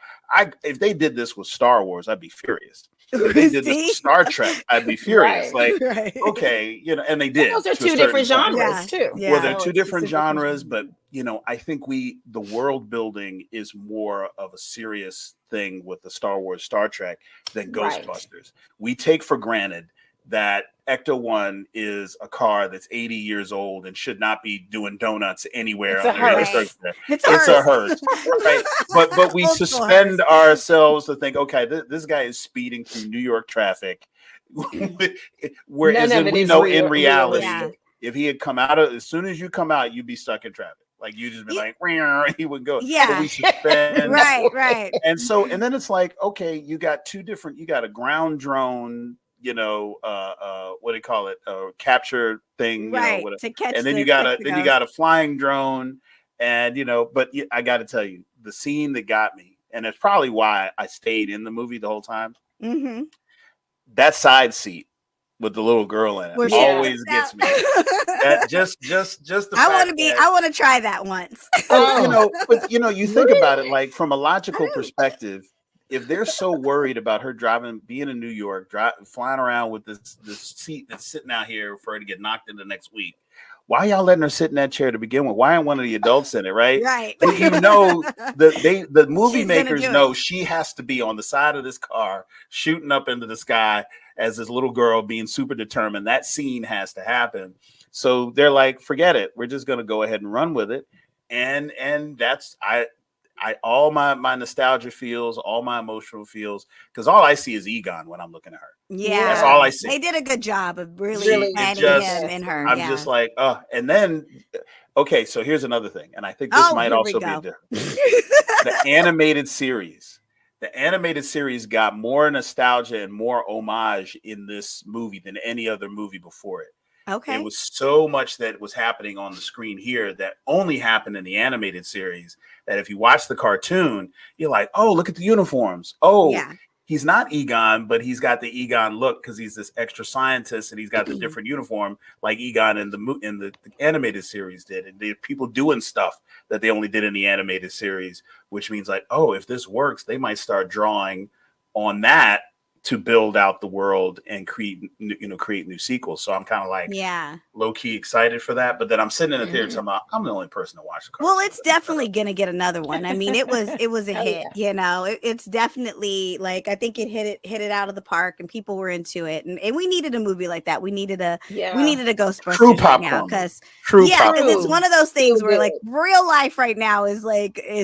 If they did this with Star Wars, I'd be furious. If they did this with Star Trek, I'd be furious. Okay, and they did. And those are two different genres too. Well, they're two different genres, but I think the world building is more of a serious thing with the Star Wars, Star Trek than Ghostbusters. We take for granted that Ecto-1 is a car that's 80 years old and should not be doing donuts anywhere. It's a hearse. Right? But we suspend ourselves to think, okay, this guy is speeding through New York traffic. Whereas we know in reality, if he had come out as soon as you come out, you'd be stuck in traffic. Like you just be like, he would go. Yeah. But we suspend. right. And then it's like, okay, you got a ground drone, what do you call it? Capture thing, to catch. And then you got a flying drone, and but I got to tell you, the scene that got me, and it's probably why I stayed in the movie the whole time. Mm-hmm. That side seat with the little girl in it always gets me. That just the I want to try that once. But you think about it, like from a logical perspective. If they're so worried about her being in New York, flying around with this seat that's sitting out here for her to get knocked into next week, why y'all letting her sit in that chair to begin with? Why aren't one of the adults in it, right? Right. The movie makers know she has to be on the side of this car, shooting up into the sky as this little girl being super determined. That scene has to happen. So they're like, forget it. We're just going to go ahead and run with it. And that's all my nostalgia feels, all my emotional feels, because all I see is Egon when I'm looking at her. Yeah, that's all I see. They did a good job of really planting him and her. I'm just like, and then, okay, so here's another thing, and I think this might also be different. The animated series. The animated series got more nostalgia and more homage in this movie than any other movie before it. Okay. It was so much that was happening on the screen here that only happened in the animated series, that if you watch the cartoon, you're like, oh, look at the uniforms. Oh, he's not Egon, but he's got the Egon look because he's this extra scientist and he's got the different uniform like Egon in the animated series did. And there are people doing stuff that they only did in the animated series, which means like, oh, if this works, they might start drawing on that to build out the world and create new sequels. So I'm kind of like low key excited for that. But then I'm sitting in the theater talking about, I'm the only person to watch the car. Well, it's definitely gonna get another one. I mean, it was a hit. It's definitely like, I think it hit it out of the park, and people were into it. And we needed a movie like that. We needed a Ghostbusters true popcorn because popcorn. It's one of those things where like real life right now is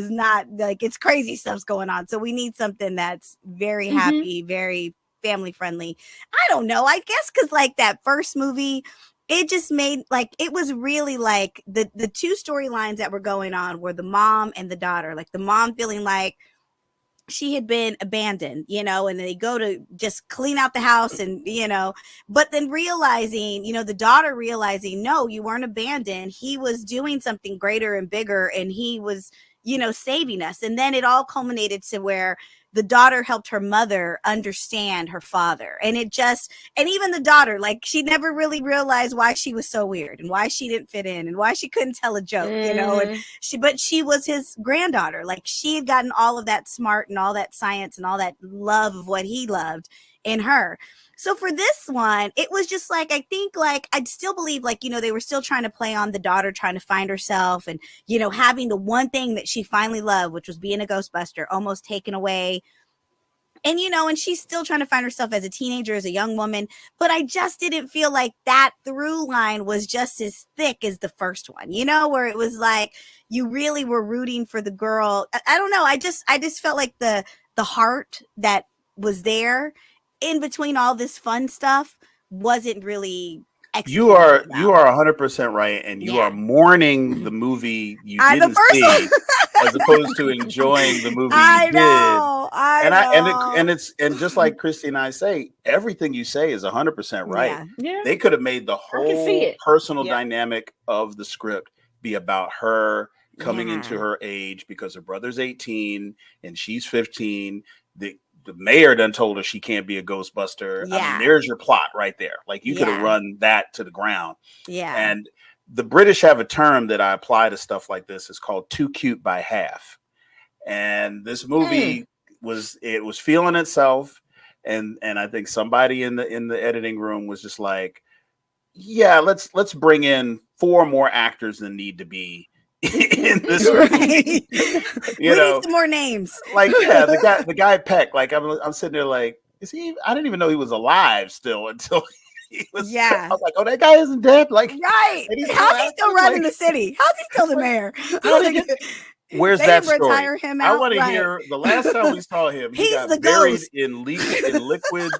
not like, it's crazy stuff's going on. So we need something that's very happy, very family friendly. I don't know. I guess because like that first movie, it just made like, it was really like the two storylines that were going on were the mom and the daughter. Like the mom feeling like she had been abandoned, and they go to just clean out the house and, but then realizing, the daughter realizing, no, you weren't abandoned. He was doing something greater and bigger, and he was, saving us. And then it all culminated to where the daughter helped her mother understand her father. And even the daughter, like she never really realized why she was so weird and why she didn't fit in and why she couldn't tell a joke, and but she was his granddaughter. Like she had gotten all of that smart and all that science and all that love of what he loved in her. So for this one, it was just like, I think like, I'd still believe like, they were still trying to play on the daughter, trying to find herself and, having the one thing that she finally loved, which was being a Ghostbuster, almost taken away. And, and she's still trying to find herself as a teenager, as a young woman. But I just didn't feel like that through line was just as thick as the first one, where it was like, you really were rooting for the girl. I don't know. I just felt like the heart that was there in between all this fun stuff wasn't really executed. You are 100% right, and you are mourning the movie you didn't see, as opposed to enjoying the movie you did. And just like Christi and I say, everything you say is 100% right. Yeah. They could have made the whole personal dynamic of the script be about her coming into her age because her brother's 18 and she's 15. The mayor done told her she can't be a Ghostbuster. I mean, there's your plot right there. Like you could have run that to the ground. Yeah. And the British have a term that I apply to stuff like this. It's called too cute by half. And this movie was feeling itself. And I think somebody in the editing room was just like, yeah, let's bring in 4 more actors than need to be in this movie. We need some more names. Like, yeah, the guy Peck, like I'm sitting there like, is he? I didn't even know he was alive still until he was. Yeah. I was like, oh, that guy isn't dead. Like, right. How's he still running the city? How's he still the mayor? Where's that story? Retire him out? I want to hear the last time we saw him. He got buried in liquid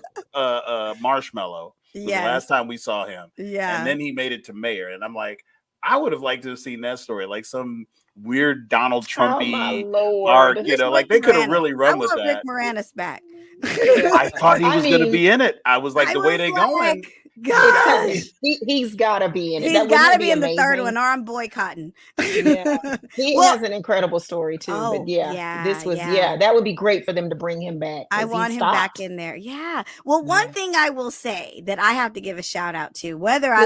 marshmallow. The last time we saw him. Yeah. And then he made it to mayor. And I'm like, I would have liked to have seen that story, like some weird Donald Trumpy arc, like they could have really run with that. Rick Moranis back. I thought he was going to be in it. I was like, the way they going. He's got to be in it. He's got to be in the third one, or I'm boycotting. Yeah. He has an incredible story too. But this was that would be great for them to bring him back. I want him back in there. Yeah. Well, one thing I will say that I have to give a shout out to, whether I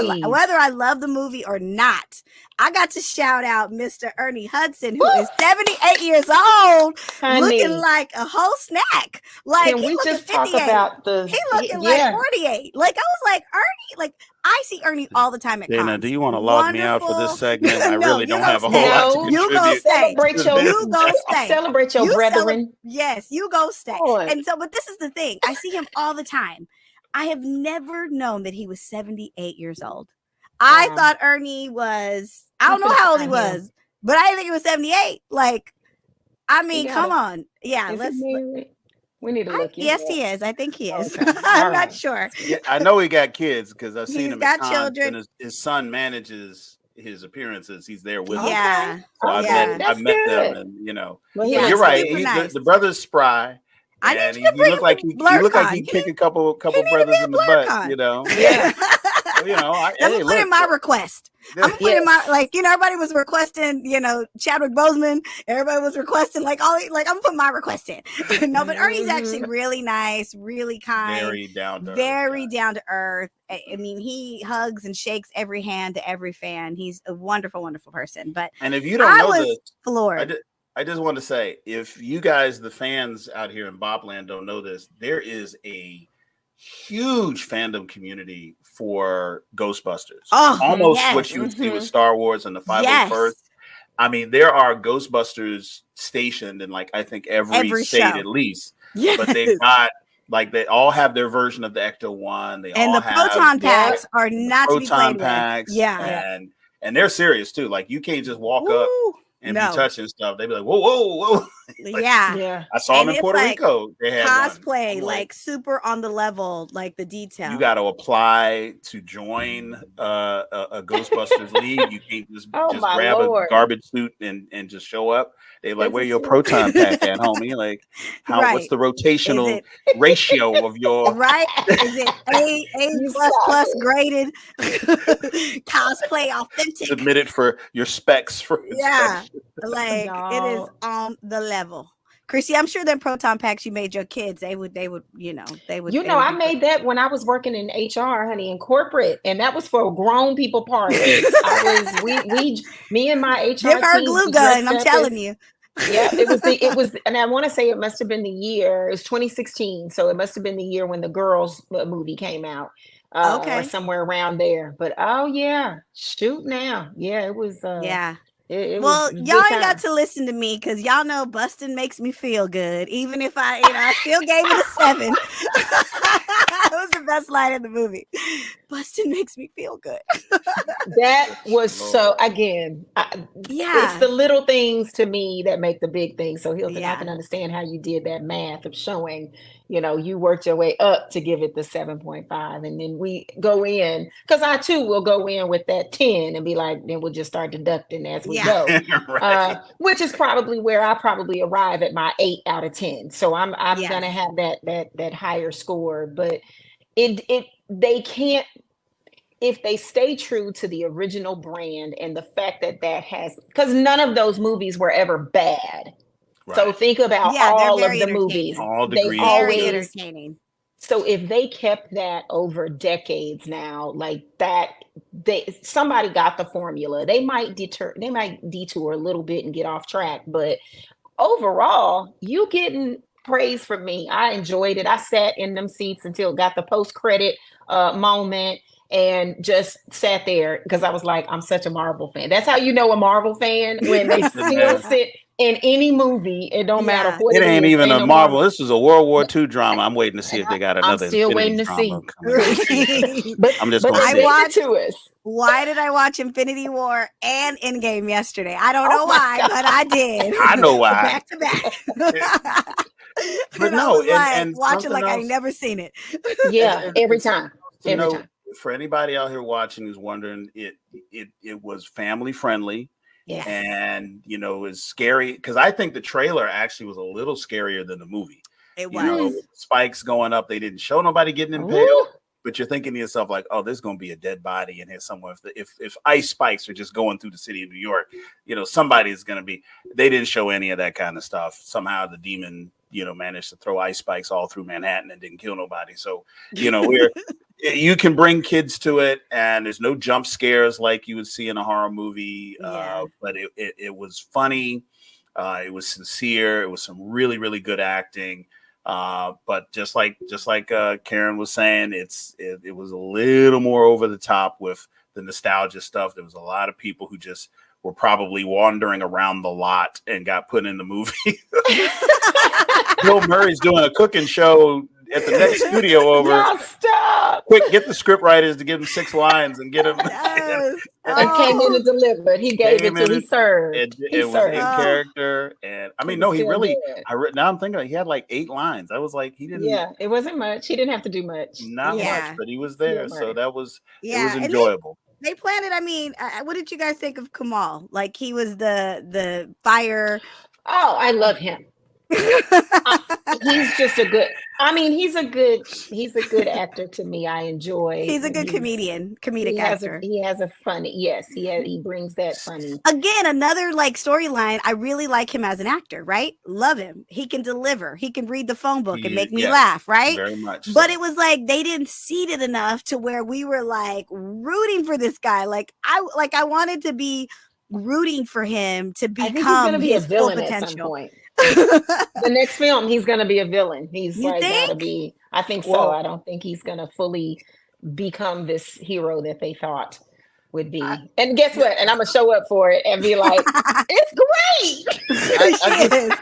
love the movie or not, I got to shout out Mr. Ernie Hudson, who is 78 years old, looking like a whole snack. Like, can we just talk about he looking like 48. Like, I was like, Ernie, like, I see Ernie all the time at Dana, cons. do you want to log me out for this segment? I really don't have a whole lot to contribute. You go stay. Celebrate your brethren. Yes, you go stay. And so, but this is the thing. I see him all the time. I have never known that he was 78 years old. I thought Ernie was, I don't know how old he was, but I didn't think he was 78. Like, I mean, come on. Yeah, we need to look. Yes, he is. I think he is. Okay. I'm not sure. Yeah, I know he got kids because I've seen him. Got children. And his son manages his appearances. He's there with him. Yeah. So I've met them, and you're right. The brother's spry. And you look like he'd kick a couple brothers in the butt. Yeah. I'm put in my request. I'm putting everybody was requesting, Chadwick Boseman. Everybody was requesting I'm putting my request in. No, but Ernie's actually really nice, really kind, very down to earth. I mean, he hugs and shakes every hand to every fan. He's a wonderful, wonderful person. And if you don't know this, floored. I just want to say, if you guys, the fans out here in Bopland, don't know this, there is a huge fandom community for Ghostbusters. Almost what you would see with Star Wars and the 501st. I mean, there are Ghostbusters stationed in I think every state at least. Yes. But they've got they all have their version of the Ecto-1. The proton packs are not to be played with. Yeah. And they're serious too. Like, you can't just walk up and be touching stuff. They'd be like, whoa, whoa, whoa. I saw them in Puerto Rico. They had cosplay, super on the level, the detail. You got to apply to join a Ghostbusters league. You can't just grab a garbage suit and just show up. They're like, where your proton pack at, homie? Like, what's the rotational ratio of your Is it A++ graded cosplay authentic? Submitted for your specs for inspection. It is on the level. Chrissy, I'm sure that proton packs you made your kids, they would, I made that when I was working in HR, honey, in corporate, and that was for grown people parties. Me and my HR give her a glue gun, I'm telling you. Yeah, it was, and I want to say it must have been the year, it was 2016. So it must have been the year when the Girls movie came out. Or somewhere around there. But shoot now. Yeah, it was It y'all ain't got to listen to me because y'all know busting makes me feel good. Even if I still gave it a 7. It was the best line in the movie. Busting makes me feel good. That was so, again, it's the little things to me that make the big things. So Hilton, I can understand how you did that math of showing, you worked your way up to give it the 7.5. And then we go in, because I too will go in with that 10 and be like, then we'll just start deducting as we go. Right. Which is probably where I probably arrive at my 8 out of 10. So I'm gonna have that higher score. But they can't, if they stay true to the original brand and the fact that has, because none of those movies were ever bad. Right. So think about all of the movies. All degrees. Very entertaining. So if they kept that over decades now, like that, somebody got the formula. They might detour a little bit and get off track, but overall, you getting praise from me. I enjoyed it. I sat in them seats until it got the post credit moment and just sat there because I was like, I'm such a Marvel fan. That's how you know a Marvel fan, when they still sit in any movie. It don't matter what it it ain't is. even Ain't a no Marvel. This is a World War II drama. I'm waiting to see if they got I'm another still Infinity waiting to drama see. coming. But I'm just but going they to gave it to us. Why did I watch Infinity War and Endgame yesterday? I don't know why, but I did. I know why. Back to back. But and no, I was like, and watching like else, I never seen it. Yeah, every time. Every time. For anybody out here watching who's wondering, it was family friendly. Yes. And it was scary because I think the trailer actually was a little scarier than the movie. It was. Spikes going up. They didn't show nobody getting impaled, but you're thinking to yourself like, oh, there's going to be a dead body in here somewhere. If ice spikes are just going through the city of New York, somebody is going to be. They didn't show any of that kind of stuff. Somehow the demon, managed to throw ice spikes all through Manhattan and didn't kill nobody. So, you can bring kids to it, and there's no jump scares like you would see in a horror movie. But it was funny. It was sincere. It was some really, really good acting. But just like Karen was saying, it was a little more over the top with the nostalgia stuff. There was a lot of people who just were probably wandering around the lot and got put in the movie. Bill Murray's doing a cooking show at the next studio over. No, stop. Quick, get the script writers to give him 6 lines and get him. And came in and delivered. He gave it till he served. It was in character, and I mean, no, he really. Now I'm thinking he had like 8 lines. I was like, he didn't. Yeah, it wasn't much. He didn't have to do much. Not much, but he was there, so that was. It was enjoyable. They planned it. I mean, what did you guys think of Kamal? Like, he was the fire. Oh, I love him. He's just a good. I mean, he's a good actor to me. I enjoy. He's a good comedic actor. He has a funny. Yes, he brings that funny. Again, another like storyline. I really like him as an actor. Right, love him. He can deliver. He can read the phone book and make me laugh. Right, very much. But it was like they didn't seed it enough to where we were like rooting for this guy. Like I wanted to be rooting for him to become his full potential. At some point. The next film, he's gonna be a villain. He's gotta be. I think so. I don't think he's gonna fully become this hero that they thought would be. And guess what? And I'm gonna show up for it and be like, "It's great."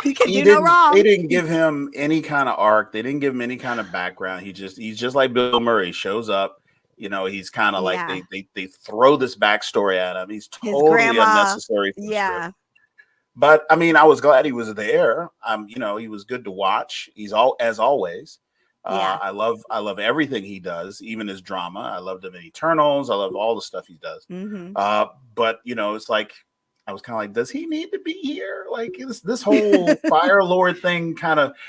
He can do no wrong. They didn't give him any kind of arc. They didn't give him any kind of background. He's just like Bill Murray. Shows up. He's kind of like they throw this backstory at him. He's totally unnecessary. Yeah. But I mean, I was glad he was there. He was good to watch. He's as always. I love everything he does, even his drama. I loved him in Eternals. I love all the stuff he does. Mm-hmm. But it's like I was kind of like, does he need to be here? Like this whole Fire Lord thing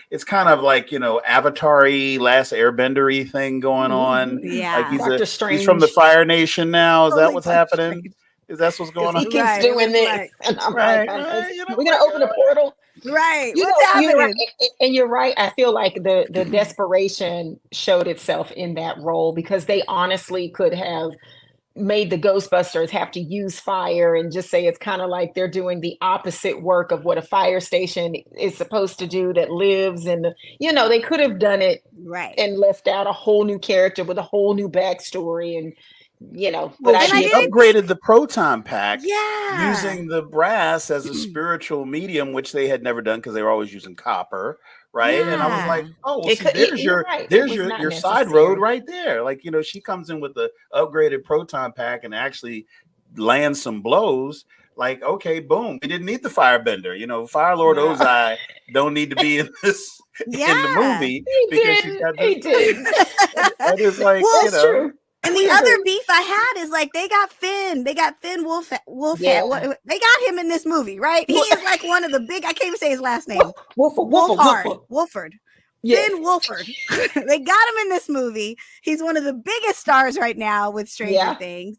it's kind of like Avatar-y, Last Airbender-y thing going on. Yeah, like he's from the Fire Nation now. Is that what's happening? Strange. Is that what's going on? He keeps doing this, and I'm like, we're gonna open a portal, right? What's happening? You're right. And you're right. I feel like the desperation showed itself in that role because they honestly could have made the Ghostbusters have to use fire and just say it's kind of like they're doing the opposite work of what a fire station is supposed to do that lives in the. They could have done it right and left out a whole new character with a whole new backstory and. But I upgraded the proton pack using the brass as a Mm-hmm. spiritual medium, which they had never done because they were always using copper, right? Yeah. And I was like, oh, well, there's your side road right there. Like, she comes in with the upgraded proton pack and actually lands some blows. Like, okay, boom, we didn't need the firebender. Fire Lord Ozai don't need to be in this in the movie because she's got this. He did. That is like, it's true. And the other beef I had is like they got Finn Wolfhard. They got him in this movie, right? He is like one of the big. I can't even say his last name. Wolfhard. Yes. Finn Wolfhard. They got him in this movie. He's one of the biggest stars right now with Stranger Things,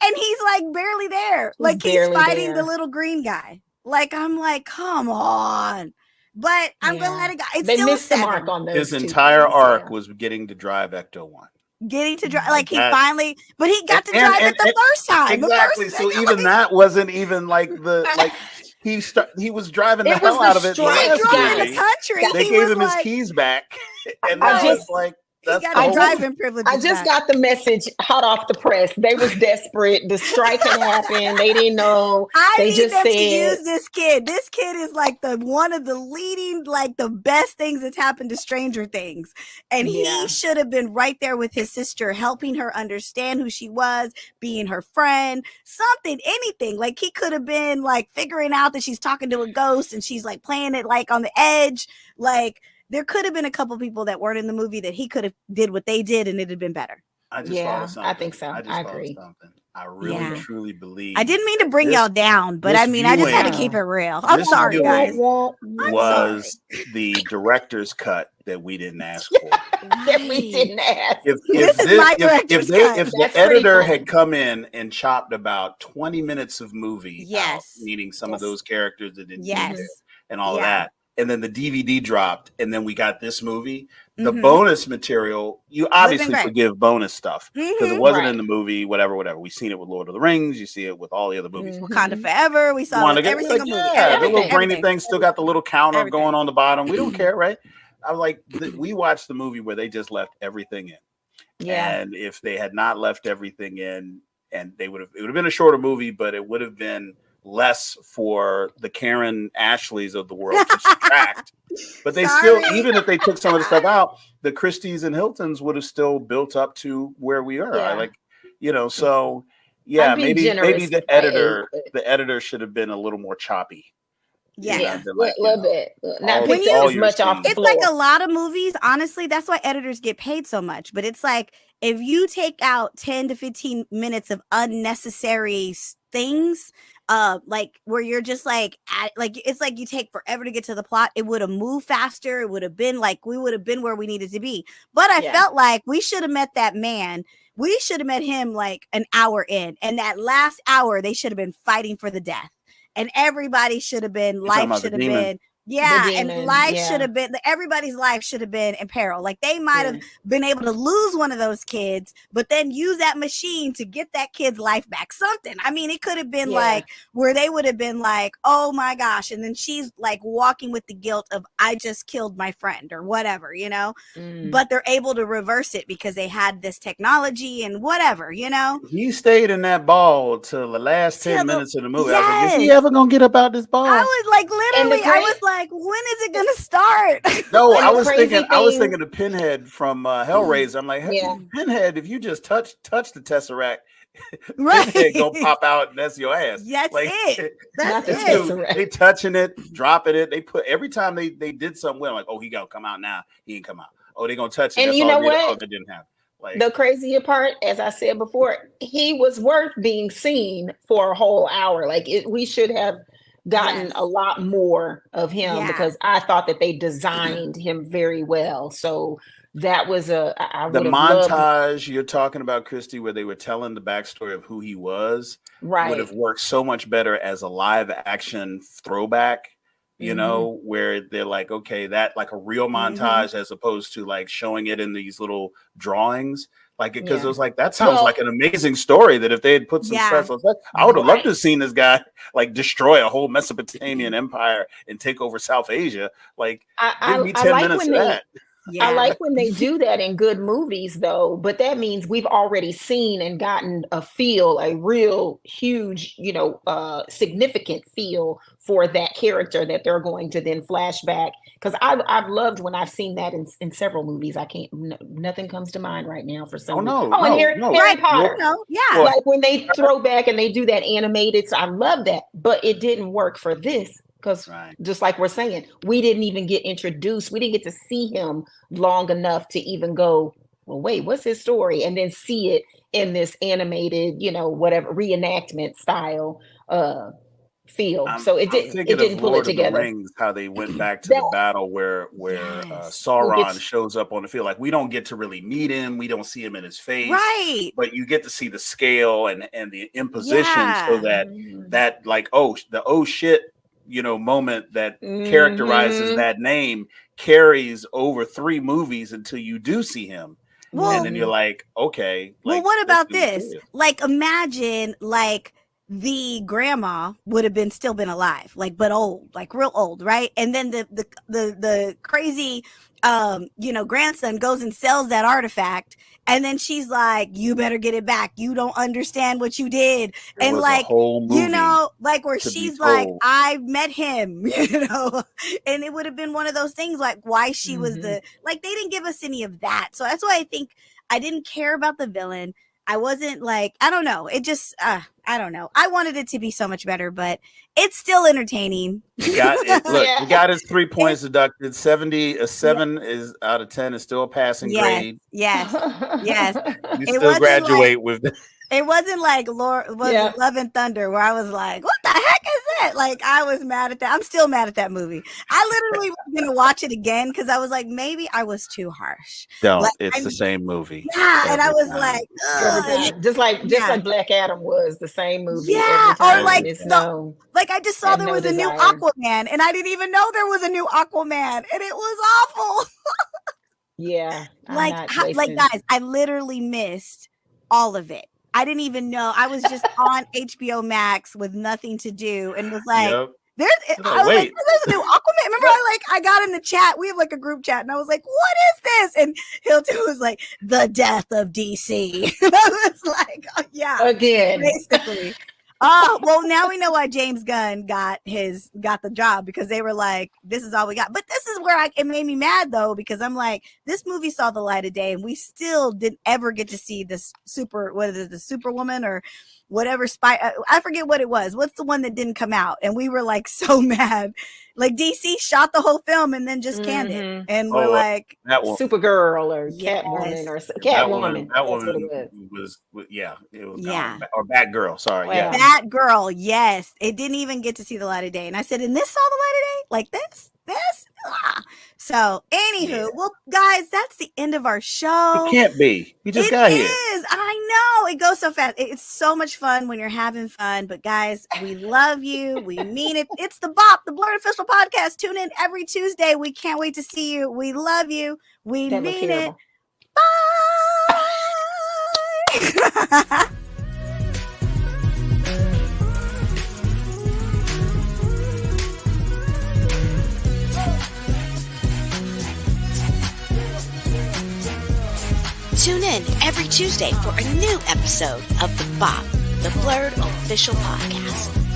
and he's like barely there. He's fighting the little green guy. Like I'm like, come on. But I'm gonna let it go. It's they still missed a the mark 7. on those. His two entire things, arc was getting to drive Ecto-1. Getting to drive, like he That- finally, but he got to drive it the first time. Exactly. So even that wasn't even like he was driving the hell out of it. He drove in the country. They gave him his keys back, and now it's like that's he got the driving privileges. I just got the message hot off the press. They was desperate. The strike had happened. They didn't know. They just said, to use this kid. This kid is like one of the leading, like the best things that's happened to Stranger Things. And he should have been right there with his sister, helping her understand who she was, being her friend, something, anything. Like he could have been like figuring out that she's talking to a ghost and she's like playing it like on the edge. Like there could have been a couple people that weren't in the movie that he could have did what they did and it'd have been better. I just thought of something. I think so. I agree. I really truly believe. I didn't mean to bring y'all down, but I mean, I just had to keep it real. I'm sorry, guys. Was the director's cut that we didn't ask for? That we didn't ask. If the editor had come in and chopped about 20 minutes of movie, out, meaning some of those characters that didn't need it and all of that, and then the DVD dropped, and then we got this movie. The bonus material, you obviously forgive bonus stuff because it wasn't in the movie, whatever. We've seen it with Lord of the Rings. You see it with all the other movies. Wakanda Forever. We saw it with every single movie. Yeah, the little brainy thing still got the little counter going on the bottom. We don't care, right? I was like, we watched the movie where they just left everything in. Yeah. And if they had not left everything in, and it would have been a shorter movie, but it would have been less for the Karan Ashleys of the world to subtract. But they still, even if they took some of the stuff out, the Christies and Hiltons would have still built up to where we are. So maybe the editor should have been a little more choppy. Yeah, a little bit. Not picked as much off the floor. It's like a lot of movies. Honestly, that's why editors get paid so much. But it's like if you take out 10 to 15 minutes of unnecessary things, like where you're just like it's like you take forever to get to the plot, it would have moved faster. It would have been like we would have been where we needed to be. But I felt like we should have met that man. We should have met him like an hour in, and that last hour they should have been fighting for the death. And everybody should have been, life should have been, and life should have been, everybody's life should have been in peril. Like they might have been able to lose one of those kids, but then use that machine to get that kid's life back. Something. I mean, it could have been like where they would have been like, oh my gosh. And then she's like walking with the guilt of, I just killed my friend or whatever, but they're able to reverse it because they had this technology and whatever, He stayed in that ball till the last 10 minutes of the movie. I was like, is he ever going to get up out this ball? I was like, literally, I was like, when is it gonna start? No, I was thinking of Pinhead from Hellraiser. I'm like, hey, Pinhead, if you just touch the Tesseract, Pinhead go pop out and that's your ass. That's like, it. That's it. They touching it, dropping it. They put every time they did something well, like, oh, he gonna come out now. He ain't come out. Oh, they gonna touch it. And you know what? Oh, that didn't happen. Like, the crazier part, as I said before, he was worth being seen for a whole hour. Like we should have gotten a lot more of him because I thought that they designed him very well. So that was the montage you're talking about, Christy, where they were telling the backstory of who he was, would have worked so much better as a live action throwback, where they're like, okay, that like a real montage as opposed to like showing it in these little drawings. Like, because it was like, that sounds like an amazing story that if they had put some special effects, I would have loved to have seen this guy like destroy a whole Mesopotamian empire and take over South Asia. Like, give me 10 minutes of that. I like when they do that in good movies, though, but that means we've already seen and gotten a real huge, significant feel for that character that they're going to then flash back. Because I've loved when I've seen that in several movies. Nothing comes to mind right now for some. Harry Potter. Like when they throw back and they do that animated. So I love that, but it didn't work for this. Because just like we're saying, we didn't even get introduced. We didn't get to see him long enough to even go, well, wait, what's his story? And then see it in this animated, whatever reenactment style feel. So it didn't pull it together. Rings, how they went back to the battle where Sauron shows up on the field. Like we don't get to really meet him. We don't see him in his face. Right. But you get to see the scale and the imposition so that like, the shit moment that characterizes that name carries over 3 movies until you do see him. Well, and then you're like, okay. Well, what about this? Like, imagine like the grandma would have still been alive, like, but old, like real old, right? And then the crazy grandson goes and sells that artifact, and then she's like, you better get it back, you don't understand what you did. And like, like where she's like, I met him, and it would have been one of those things like why she was they didn't give us any of that. So that's why I think I didn't care about the villain. I wasn't like, I don't know. It just, I don't know. I wanted it to be so much better, but it's still entertaining. He got his 3 points deducted. 7 is out of 10 is still a passing grade. Yes. You still graduate with it. It wasn't like Love and Thunder where I was like, what the heck is that? Like, I was mad at that. I'm still mad at that movie. I literally was going to watch it again because I was like, maybe I was too harsh. It's the same movie. Yeah, and I was like, just like Black Adam was the same movie. Yeah, or like, I just saw there was a new Aquaman, and I didn't even know there was a new Aquaman, and it was awful. Yeah. Guys, I literally missed all of it. I didn't even know. I was just on HBO Max with nothing to do and was like, there's a new Aquaman. Remember, I got in the chat. We have like a group chat, and I was like, what is this? And Hilton was like, the death of DC. And I was like, oh, yeah. Again. Basically. Oh, well, now we know why James Gunn got the job, because they were like, this is all we got. But this is where it made me mad, though, because I'm like, this movie saw the light of day, and we still didn't ever get to see this the Superwoman or whatever I forget what it was. What's the one that didn't come out? And we were like so mad. Like, DC shot the whole film and then just canned it. And we're like, Supergirl or Catwoman or Catwoman. That one was or Batgirl. Sorry. Wow. Yeah. Batgirl. Yes. It didn't even get to see the light of day. And I said, and this saw the light of day? Like this? So, anywho, well, guys, that's the end of our show. It can't be. You just got here. It is. I know. It goes so fast. It's so much fun when you're having fun. But, guys, we love you. We mean it. It's the BOP, the BLERD Official Podcast. Tune in every Tuesday. We can't wait to see you. We love you. We mean it. Bye. Tune in every Tuesday for a new episode of the BOP, the BLERD Official Podcast.